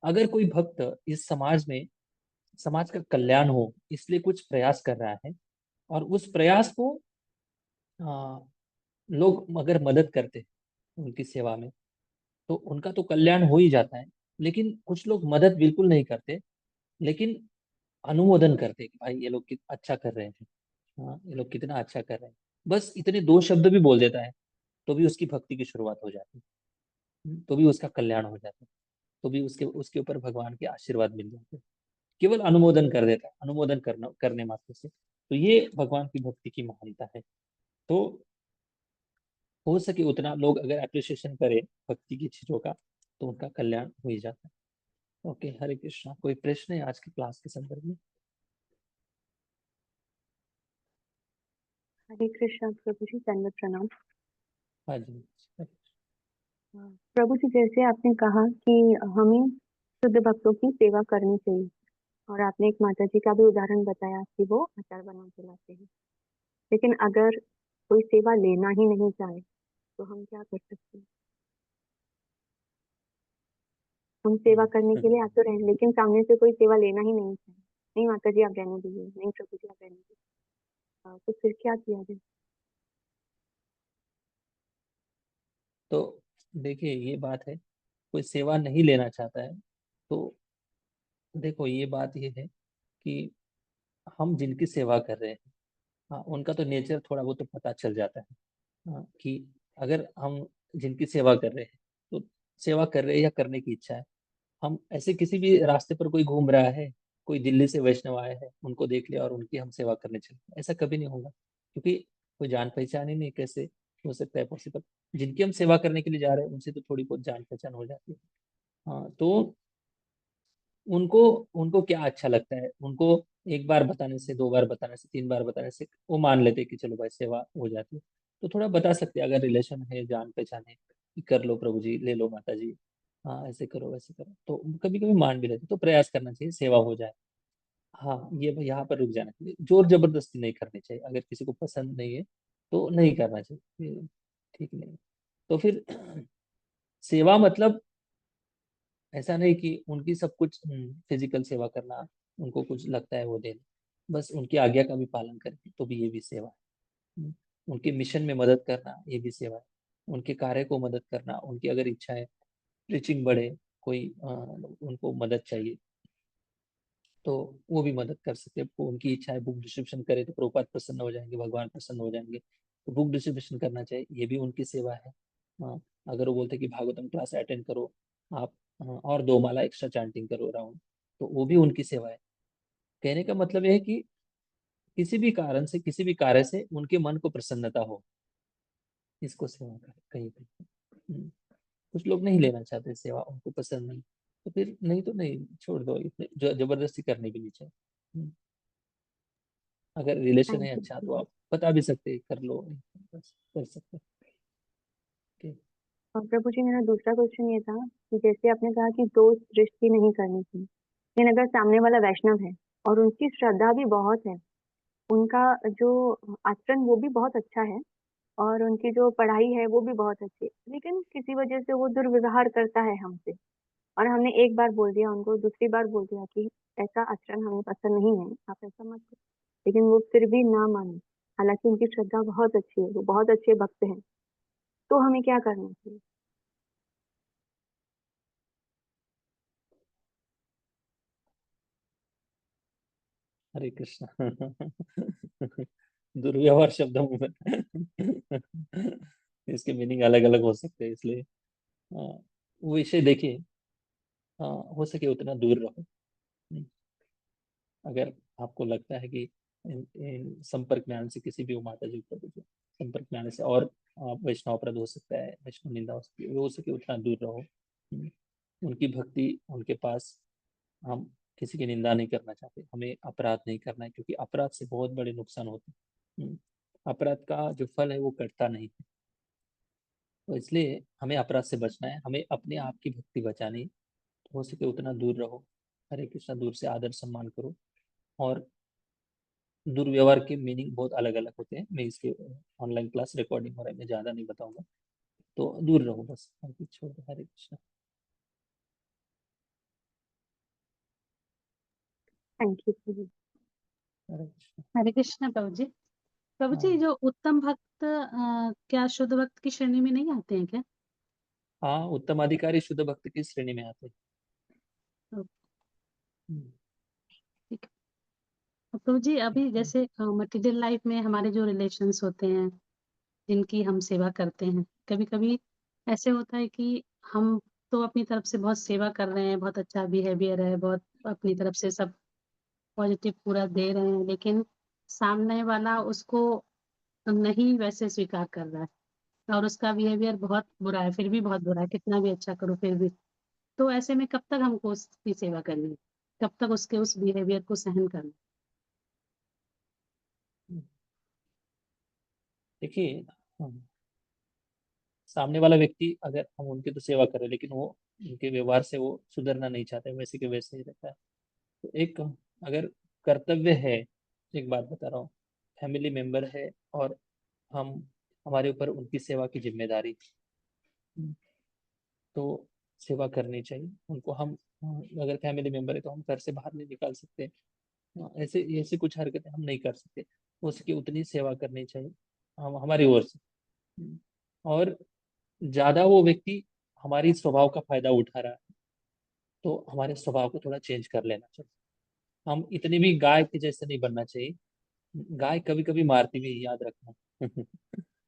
अगर कोई भक्त इस समाज का कल्याण हो इसलिए कुछ प्रयास कर रहा है और उस प्रयास को लोग अगर मदद करते हैं उनकी सेवा में तो उनका तो कल्याण हो ही जाता है। लेकिन कुछ लोग मदद बिल्कुल नहीं करते, लेकिन अनुमोदन करते हैं कि भाई ये लोग अच्छा कर रहे हैं, हाँ ये लोग कितना अच्छा कर रहे हैं, बस इतने 2 शब्द भी बोल देता है तो भी उसकी भक्ति की शुरुआत हो जाती है, तो भी उसका कल्याण हो जाता है, तो भी उसके ऊपर भगवान के आशीर्वाद मिल जाते हैं। केवल अनुमोदन कर देता है, अनुमोदन करने मात्र से। तो ये भगवान की भक्ति की महानता है। तो हो सके उतना लोग अगर अप्रिशिएशन करें भक्ति की चीजों का तो उनका कल्याण हो ही जाता है। ओके, हरे कृष्णा। कोई प्रश्न है आज की क्लास के संदर्भ में?
हरे कृष्णा प्रभु जी, दंडवत प्रणाम।
हाँ जी।
प्रभु जी, जैसे आपने कहा कि हमें शुद्ध भक्तों की सेवा करनी चाहिए और आपने एक माता जी का भी उदाहरण बताया कि वो अचार बना के लाते हैं, लेकिन अगर कोई सेवा लेना ही नहीं चाहे तो हम क्या कर सकते हैं? हम सेवा करने के लिए आ तो रहे हैं, लेकिन सामने से कोई सेवा लेना ही नहीं चाहे। नहीं माता जी आप रहने दीजिए, नहीं प्रभु जी आप रहने दीजिए, तो फिर क्या किया जाए?
तो देखिए ये बात है, कोई सेवा नहीं लेना चाहता है तो देखो ये बात ये है कि हम जिनकी सेवा कर रहे हैं, हाँ उनका तो नेचर थोड़ा बहुत तो पता चल जाता है। हाँ, कि अगर हम जिनकी सेवा कर रहे हैं तो सेवा कर रहे हैं या करने की इच्छा है। हम ऐसे किसी भी रास्ते पर कोई घूम रहा है, कोई दिल्ली से वैष्णव आए हैं, उनको देख लिया और उनकी हम सेवा करने चले, ऐसा कभी नहीं होगा, क्योंकि कोई जान पहचान ही नहीं, कैसे हो सकता है पॉसिबल। जिनकी हम सेवा करने के लिए जा रहे हैं उनसे तो थोड़ी बहुत जान पहचान हो जाती है। हाँ, तो उनको उनको क्या अच्छा लगता है, उनको एक बार बताने से, 2 बार बताने से, 3 बार बताने से वो मान लेते हैं कि चलो भाई सेवा हो जाती है। तो थोड़ा बता सकते हैं, अगर रिलेशन है, जान पहचान है, कि कर लो प्रभु जी, ले लो माता जी, हाँ ऐसे करो वैसे करो, तो कभी कभी मान भी लेते। तो प्रयास करना चाहिए सेवा हो जाए। हाँ ये यहाँ पर रुक जाना चाहिए, जोर जबरदस्ती नहीं करनी चाहिए। अगर किसी को पसंद नहीं है तो नहीं करना चाहिए, ये ठीक नहीं है। तो फिर सेवा मतलब ऐसा नहीं कि उनकी सब कुछ फिजिकल सेवा करना, उनको कुछ लगता है वो देना, बस उनकी आज्ञा का भी पालन करके तो भी ये भी सेवा है। उनके मिशन में मदद करना ये भी सेवा है। उनके कार्य को मदद करना, उनकी अगर इच्छा है टीचिंग बढ़े, कोई उनको मदद चाहिए तो वो भी मदद कर सकते हैं। उनकी इच्छा है बुक डिस्ट्रीब्यूशन करे तो प्रभुपाद प्रसन्न हो जाएंगे, भगवान प्रसन्न हो जाएंगे, तो बुक डिस्ट्रीब्यूशन करना चाहिए, ये भी उनकी सेवा है। हाँ, अगर वो बोलते कि भागवतम क्लास अटेंड करो आप, और 2 माला एक्स्ट्रा चैंटिंग करो राउंड, तो वो भी उनकी सेवा है। कहने का मतलब यह है कि किसी भी कारण से, किसी भी कार्य से उनके मन को प्रसन्नता हो, इसको सेवा कर कहीं पे। कुछ लोग नहीं लेना चाहते सेवा, उनको पसंद नहीं, तो फिर नहीं तो नहीं, छोड़ दो, इतने जबरदस्ती करनी भी नहीं चाहिए। अगर रिलेशन है
थैंक
अच्छा
यू।
तो आप बता भी सकते हैं, कर लो, बस कर सकते हैं। ठीक।
और प्रभु जी मेरा दूसरा क्वेश्चन ये था कि जैसे आपने कहा कि दोस्त दृष्टि नहीं करनी चाहिए, लेकिन अगर सामने वाला वैष्णव है और उनकी श्रद्धा भी बहुत है उनका जो आचरण वो भी बहुत अच्छा है और उनकी जो पढ़ाई है वो भी बहुत अच्छी है, लेकिन किसी वजह से वो दुर्व्यवहार करता है हमसे। और हमने एक बार बोल दिया उनको, दूसरी बार बोल दिया कि ऐसा आचरण हमें पसंद नहीं है, आप ऐसा मत करो, लेकिन वो फिर भी ना माने। हालांकि उनकी श्रद्धा बहुत अच्छी है, वो बहुत अच्छे भक्त हैं। तो हमें क्या करना चाहिए?
हरे कृष्णा। दुर्व्यवहार शब्दों में इसके मीनिंग अलग अलग हो सकते हैं, इसलिए वो विषय देखिए, हो सके उतना दूर रहो। अगर आपको लगता है कि इन संपर्क में आने से किसी भी माता जी को देखिए, संपर्क में आने से और वैष्णव अपराध हो सकता है, वैष्णव निंदा हो सकती है, वो हो सके उतना दूर रहो। उनकी भक्ति, उनके पास हम किसी की निंदा नहीं करना चाहते, हमें अपराध नहीं करना है, क्योंकि अपराध से बहुत बड़े नुकसान होते हैं। अपराध का जो फल है वो कटता नहीं है, तो इसलिए हमें अपराध से बचना है, हमें अपने आप की भक्ति बचानी है। हो सके उतना दूर रहो। हरे कृष्णा, दूर से आदर सम्मान करो। और दुर्व्यवहार के मीनिंग बहुत अलग अलग होते हैं, मैं इसके ऑनलाइन क्लास रिकॉर्डिंग हो रहा है, मैं ज्यादा नहीं बताऊंगा, तो दूर रहो बस, बाकी छोड़ दो। हरे कृष्णा।
थैंक यू प्रभु।
हरे कृष्णा।
हरे कृष्णा प्रभु जी। प्रभु जी,
हाँ
जो उत्तम भक्त क्या शुद्ध भक्त की श्रेणी में नहीं आते हैं क्या?
हाँ, उत्तम अधिकारी शुद्ध भक्त की श्रेणी में आते
तो
हैं।
ठीक है। तो प्रभु जी, अभी जैसे मटीरियल लाइफ में हमारे जो रिलेशंस होते हैं, जिनकी हम सेवा करते हैं, कभी कभी ऐसे होता है कि हम तो अपनी तरफ से बहुत सेवा कर रहे हैं, बहुत अच्छा बिहेवियर है, बहुत अपनी तरफ से सब पॉजिटिव पूरा दे रहे हैं, लेकिन सामने वाला उसको नहीं वैसे स्वीकार कर रहा है और उसका बिहेवियर बहुत बुरा है, फिर भी बहुत बुरा है, कितना भी अच्छा करो फिर भी। तो ऐसे में कब तक हमको उसकी सेवा करनी है? कब तक उसके उस बिहेवियर को सहन करना?
देखिए, सामने वाला व्यक्ति, अगर हम उनकी तो सेवा करें, लेकिन वो उनके व्यवहार से वो सुधरना नहीं चाहते, वैसे के वैसे ही रहता है, तो एक अगर कर्तव्य है, एक बात बता रहा हूँ, फैमिली मेंबर है और हम, हमारे ऊपर उनकी सेवा की जिम्मेदारी, तो सेवा करनी चाहिए उनको। हम अगर फैमिली मेंबर है तो हम घर से बाहर नहीं निकाल सकते, ऐसे ऐसे कुछ हरकतें हम नहीं कर सकते, उसकी उतनी सेवा करनी चाहिए हम हमारी ओर से। और ज्यादा वो व्यक्ति हमारी स्वभाव का फायदा उठा रहा है, तो हमारे स्वभाव को थोड़ा चेंज कर लेना चाहिए। हम इतनी भी गाय के जैसे नहीं बनना चाहिए। गाय कभी कभी मारती भी है, याद रखना।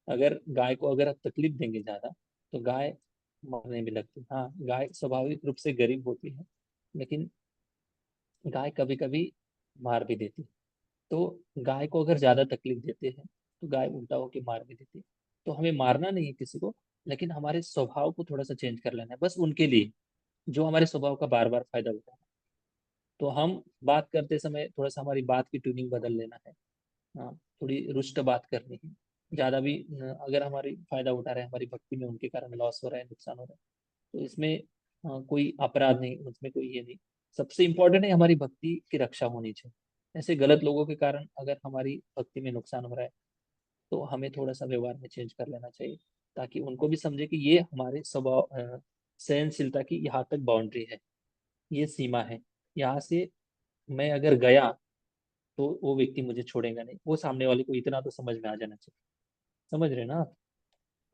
अगर गाय को अगर आप तकलीफ देंगे ज्यादा, तो गाय मरने भी लगती है। हाँ, गाय स्वाभाविक रूप से गरीब होती है, लेकिन गाय कभी कभी मार भी देती है। तो गाय को अगर ज्यादा तकलीफ देते हैं, तो गाय उल्टा होके मार भी देती है। तो हमें मारना नहीं है किसी को, लेकिन हमारे स्वभाव को थोड़ा सा चेंज कर लेना है, बस उनके लिए जो हमारे स्वभाव का बार बार फायदा उठा रहा है। तो हम बात करते समय थोड़ा सा हमारी बात की ट्यूनिंग बदल लेना है। हाँ, थोड़ी रुष्ट बात करनी है। ज्यादा भी अगर हमारी फायदा उठा रहे हैं, हमारी भक्ति में उनके कारण लॉस हो रहा है, नुकसान हो रहा है, तो इसमें कोई अपराध नहीं, उसमें कोई ये नहीं। सबसे इम्पोर्टेंट है हमारी भक्ति की रक्षा होनी चाहिए। ऐसे गलत लोगों के कारण अगर हमारी भक्ति में नुकसान हो रहा है, तो हमें थोड़ा सा व्यवहार में चेंज कर लेना चाहिए, ताकि उनको भी समझे कि ये हमारे स्वभाव, सहनशीलता की यहाँ तक बाउंड्री है, ये सीमा है। यहाँ से मैं अगर गया तो वो व्यक्ति मुझे छोड़ेगा नहीं, वो सामने वाले को इतना तो समझ में आ जाना चाहिए। समझ रहे हैं ना आप?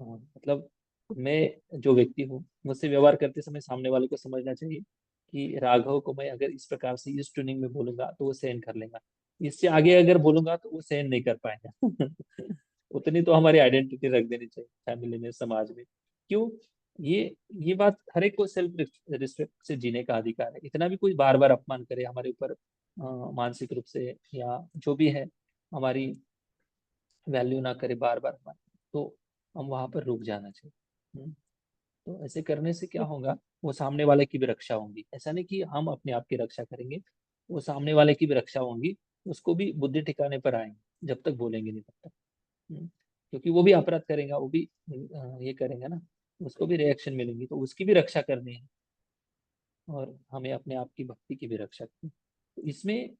हाँ, मतलब मैं जो व्यक्ति हूँ, मुझसे व्यवहार करते समय सामने वाले को समझना चाहिए कि राघव को मैं अगर इस प्रकार से इस ट्यूनिंग में बोलूंगा तो वो सहन कर लेगा, इससे आगे अगर बोलूंगा तो वो सहन नहीं कर पाएगा। उतनी तो हमारी आइडेंटिटी रख देनी चाहिए फैमिली में, समाज में। क्यों? ये बात, हर एक को सेल्फ रिस्पेक्ट से जीने का अधिकार है। इतना भी कोई बार बार अपमान करे हमारे ऊपर, मानसिक रूप से या जो भी है, हमारी वैल्यू ना करे बार बार, तो हम वहां पर रुक जाना चाहिए। तो ऐसे करने से क्या होगा, वो सामने वाले की भी रक्षा होगी। ऐसा नहीं कि हम अपने आप की रक्षा करेंगे, वो सामने वाले की भी रक्षा होगी, उसको भी बुद्धि ठिकाने पर आएंगे, जब तक बोलेंगे नहीं तब तक। क्योंकि वो भी अपराध करेगा, वो भी ये करेगा ना, उसको भी रिएक्शन मिलेंगी, तो उसकी भी रक्षा करनी है, और हमें अपने आप की भक्ति की भी रक्षा करनी है। तो इसमें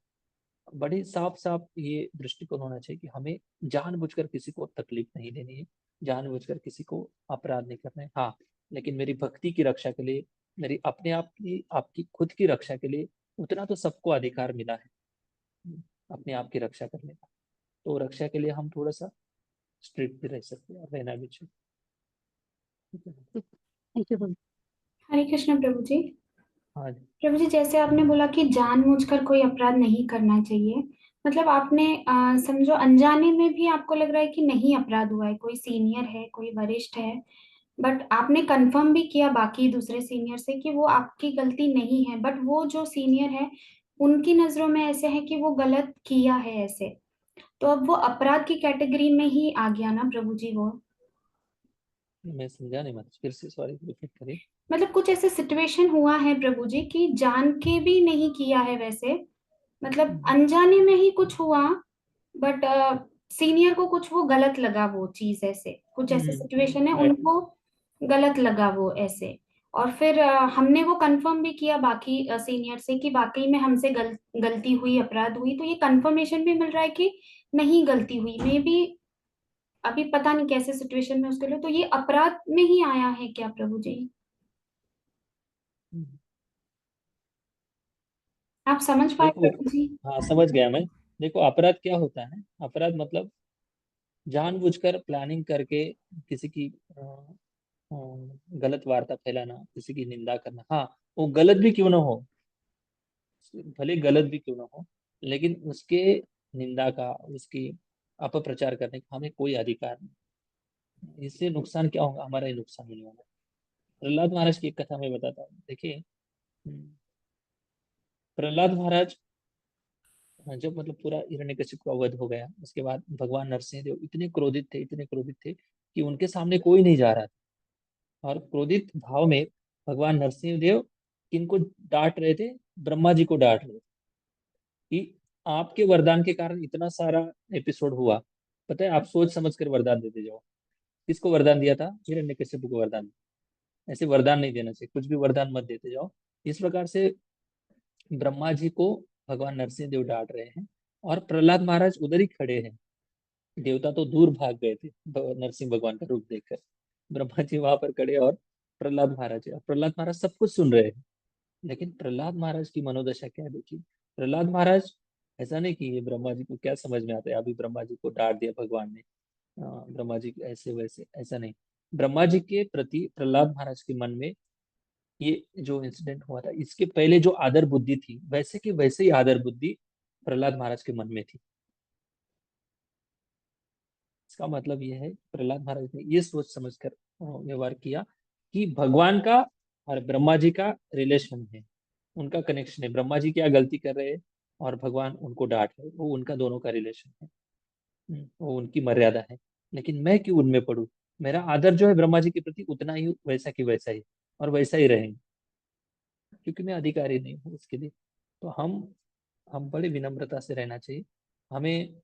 बड़ी साफ साफ ये दृष्टिकोण होना चाहिए कि हमें जानबूझकर किसी को तकलीफ नहीं देनी है, जानबूझकर किसी को अपराध नहीं करना है। हाँ, लेकिन मेरी भक्ति की रक्षा के लिए, मेरी अपने आप की, आपकी खुद की रक्षा के लिए उतना तो सबको अधिकार मिला है अपने आप की रक्षा करने का। तो रक्षा के लिए हम थोड़ा सा स्ट्रिक्ट भी रह सकते हैं और रहना भी चाहिए। ठीक है।
थैंक यू प्रभु।
हरे कृष्ण प्रभु जी।
हाँ जी।
प्रभु जी, जैसे आपने बोला कि जानबूझकर कोई अपराध नहीं करना चाहिए, मतलब आपने समझो अनजाने में भी आपको लग रहा है कि नहीं अपराध हुआ है, कोई सीनियर है, कोई वरिष्ठ है, बट आपने कंफर्म भी किया बाकी दूसरे सीनियर से कि वो आपकी गलती नहीं है, बट वो जो सीनियर है उनकी नजरों में ऐसे है कि वो गलत किया है ऐसे, तो अब वो अपराध की कैटेगरी में ही आ गया ना प्रभु जी वो?
मैं समझा नहीं, मत फिर से सॉरी रिपीट करिए।
मतलब कुछ ऐसे सिचुएशन हुआ है प्रभु जी कि जान के भी नहीं किया है वैसे, मतलब अनजाने में ही कुछ हुआ, बट सीनियर को कुछ वो गलत लगा वो चीज, ऐसे कुछ ऐसे सिचुएशन है
राइट।
उनको गलत लगा वो ऐसे, और फिर हमने वो कंफर्म भी किया बाकी सीनियर से कि वाकई में हमसे गलती हुई, अपराध हुई, तो ये कंफर्मेशन भी मिल रहा है कि नहीं गलती हुई, मे बी अभी पता नहीं कैसे सिचुएशन में उसके लिए, तो ये अपराध में ही आया है क्या प्रभु जी? आप समझ पाए
देखो,
प्रभु जी?
हाँ समझ गया मैं। देखो, अपराध क्या होता है? अपराध मतलब जानबूझकर प्लानिंग करके किसी की गलत वार्ता फैलाना, किसी की निंदा करना। हाँ, वो गलत भी क्यों ना हो, भले गलत भी क्यों ना हो, लेकिन उसके निंदा का, उसकी अपप्रचार करने का हमें कोई अधिकार नहीं। इससे नुकसान क्या होगा? हमारा ही नुकसान नहीं होगा। प्रहलाद महाराज की एक कथा मैं बताता हूँ। देखिए, प्रहलाद महाराज जब मतलब पूरा हिरण्यकशिपु का वध हो गया, उसके बाद भगवान नरसिंह देव इतने क्रोधित थे, इतने क्रोधित थे कि उनके सामने कोई नहीं जा रहा था। और क्रोधित भाव में भगवान नरसिंह देव किनको डांट रहे थे? ब्रह्मा जी को डांट रहे थे कि आपके वरदान के कारण इतना सारा एपिसोड हुआ। पता है, आप सोच समझ कर वरदान देते जाओ। किसको वरदान दिया था? हिरण्यकशिपु को वरदान। ऐसे वरदान नहीं देना चाहिए, कुछ भी वरदान मत देते जाओ। इस प्रकार से ब्रह्मा जी को भगवान नरसिंह देव डांट रहे हैं और प्रहलाद महाराज उधर ही खड़े हैं। देवता तो दूर भाग गए थे नरसिंह भगवान का रूप देखकर। ब्रह्मा जी वहां पर खड़े और प्रहलाद महाराज है। प्रहलाद महाराज सब कुछ सुन रहे हैं, लेकिन प्रहलाद महाराज की मनोदशा क्या देखी। प्रहलाद महाराज ऐसा नहीं कि ये ब्रह्मा जी को क्या समझ में आता है, अभी ब्रह्मा जी को डांट दिया भगवान ने, ब्रह्मा जी ऐसे वैसे, ऐसा नहीं। ब्रह्मा जी के प्रति प्रहलाद महाराज के मन में ये जो इंसिडेंट हुआ था, इसके पहले जो आदर बुद्धि थी, वैसे की वैसे ही आदर बुद्धि प्रहलाद महाराज के मन में थी। इसका मतलब यह है, प्रहलाद महाराज ने ये सोच समझकर व्यवहार किया कि भगवान का और ब्रह्मा जी का रिलेशन है, उनका कनेक्शन है। ब्रह्मा जी क्या गलती कर रहे हैं और भगवान उनको डांट रहे, वो उनका दोनों का रिलेशन है। वो उनकी मर्यादा है, लेकिन मैं क्यों उनमें पड़ू? मेरा आदर जो है ब्रह्मा जी के प्रति उतना ही, वैसा की वैसा ही, और वैसा ही रहेंगे, क्योंकि मैं अधिकारी नहीं हूँ उसके लिए। तो हम बड़ी विनम्रता से रहना चाहिए। हमें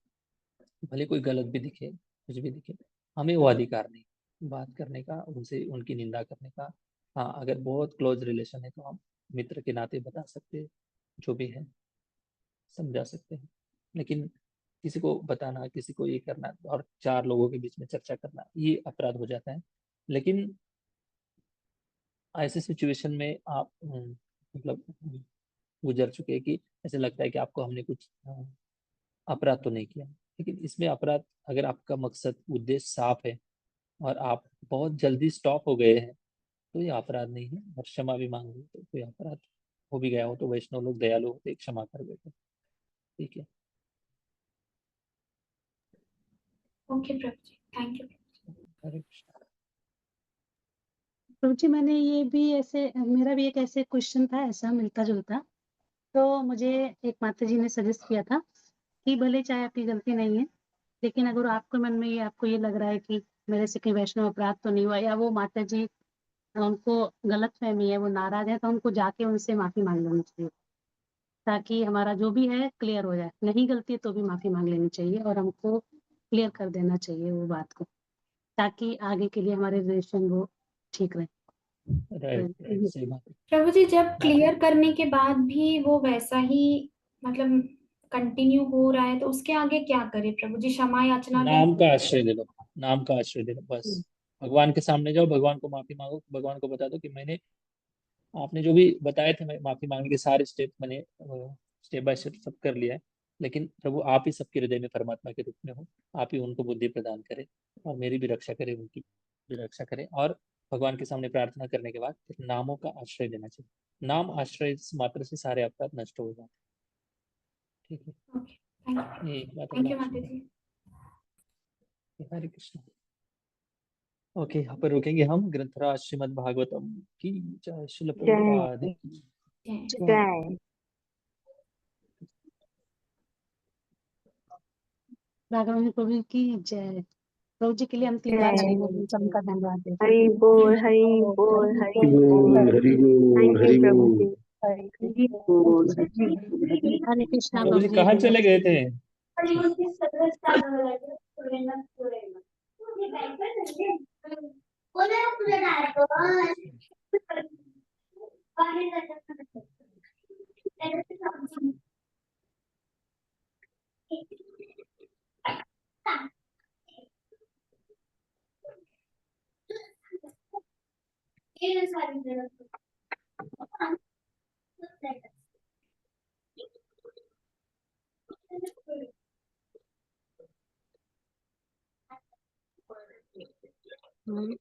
भले कोई गलत भी दिखे, कुछ भी दिखे, हमें वो अधिकार नहीं बात करने का, उनसे उनकी निंदा करने का। हाँ, अगर बहुत क्लोज रिलेशन है तो हम मित्र के नाते बता सकते हैं, जो भी है समझा सकते हैं। लेकिन किसी को बताना, किसी को ये करना और चार लोगों के बीच में चर्चा करना, ये अपराध हो जाता है। लेकिन ऐसे सिचुएशन में आप मतलब गुजर चुके हैं कि ऐसे लगता है कि आपको हमने कुछ अपराध तो नहीं किया। लेकिन इसमें अपराध, अगर आपका मकसद, उद्देश्य साफ है और आप बहुत जल्दी स्टॉप हो गए हैं, तो ये अपराध नहीं है। और क्षमा भी मांग ली तो कोई अपराध हो भी गया हो तो वैष्णव लोग दयालु होते, क्षमा कर देते। ठीक है।
Okay Prabhu ji, thank you.
Hare Krishna.
Prabhu ji, मैंने ये भी ऐसे, मेरा भी एक ऐसे क्वेश्चन था ऐसा मिलता जुलता। तो मुझे एक माता जी ने सजेस्ट किया था कि भले चाहे आपकी गलती नहीं है, लेकिन अगर आपके मन में ये, आपको ये लग रहा है कि मेरे से कहीं वैष्णव अपराध तो नहीं हुआ, या वो माता जी उनको गलत फहमी है, वो नाराज है, तो हमको जाके उनसे माफी मांग लेनी चाहिए, ताकि हमारा जो भी है क्लियर हो जाए। नहीं गलती है तो भी माफी मांग लेनी चाहिए और हमको क्लियर कर देना चाहिए वो बात को, ताकि आगे के लिए हमारे रिलेशन वो ठीक रहे।
राइट राइट, सही बात है।
प्रभु जी, जब
हाँ।
क्लियर करने के बाद भी वो वैसा ही, मतलब कंटिन्यू हो रहा है तो उसके आगे क्या करे प्रभु जी? क्षमा याचना भी
नाम का आश्रय ले लो, नाम का आश्रय ले लो बस। भगवान के सामने जाओ, भगवान को माफी मांगो, भगवान को बता दो कि मैंने, आपने जो भी बताए थे मैं माफी मांगने के सारे स्टेप मैंने स्टेप बाय स्टेप सब कर लिया है, लेकिन प्रभु आप ही सबके हृदय में परमात्मा के रूप में हो, आप ही उनको बुद्धि प्रदान करें और मेरी भी रक्षा करें, उनकी भी रक्षा करें। और भगवान के सामने प्रार्थना करने के बाद फिर नामों का आश्रय लेना चाहिए। नाम आश्रय मात्र से सारे अपराध नष्ट हो जाते हैं। ठीक है,
ओके, थैंक
ये एक बात
यू
और
माता जी।
हरे कृष्ण। ओके, यहाँ पर रुकेंगे हम। ग्रंथराज श्रीमद् भागवतम की जय, श्रील
जय
प्रभुपाद की
जय।
जय।
राघवेंद्र प्रभु की जय। प्रभु जी के लिए हम 3 बार
जय।
हरि बोल, सबका धन्यवाद देते हैं।
हरि बोल, हरि बोल, हरि बोल।
हरि बोल,
थैंक यू
हरि
प्रभु
बोल।
जी। हरि बोल, हरि बोल।
हरे कृष्णा
प्रभु जी
प्रभु
कहाँ
जी।
चले गए थे?
हम्म।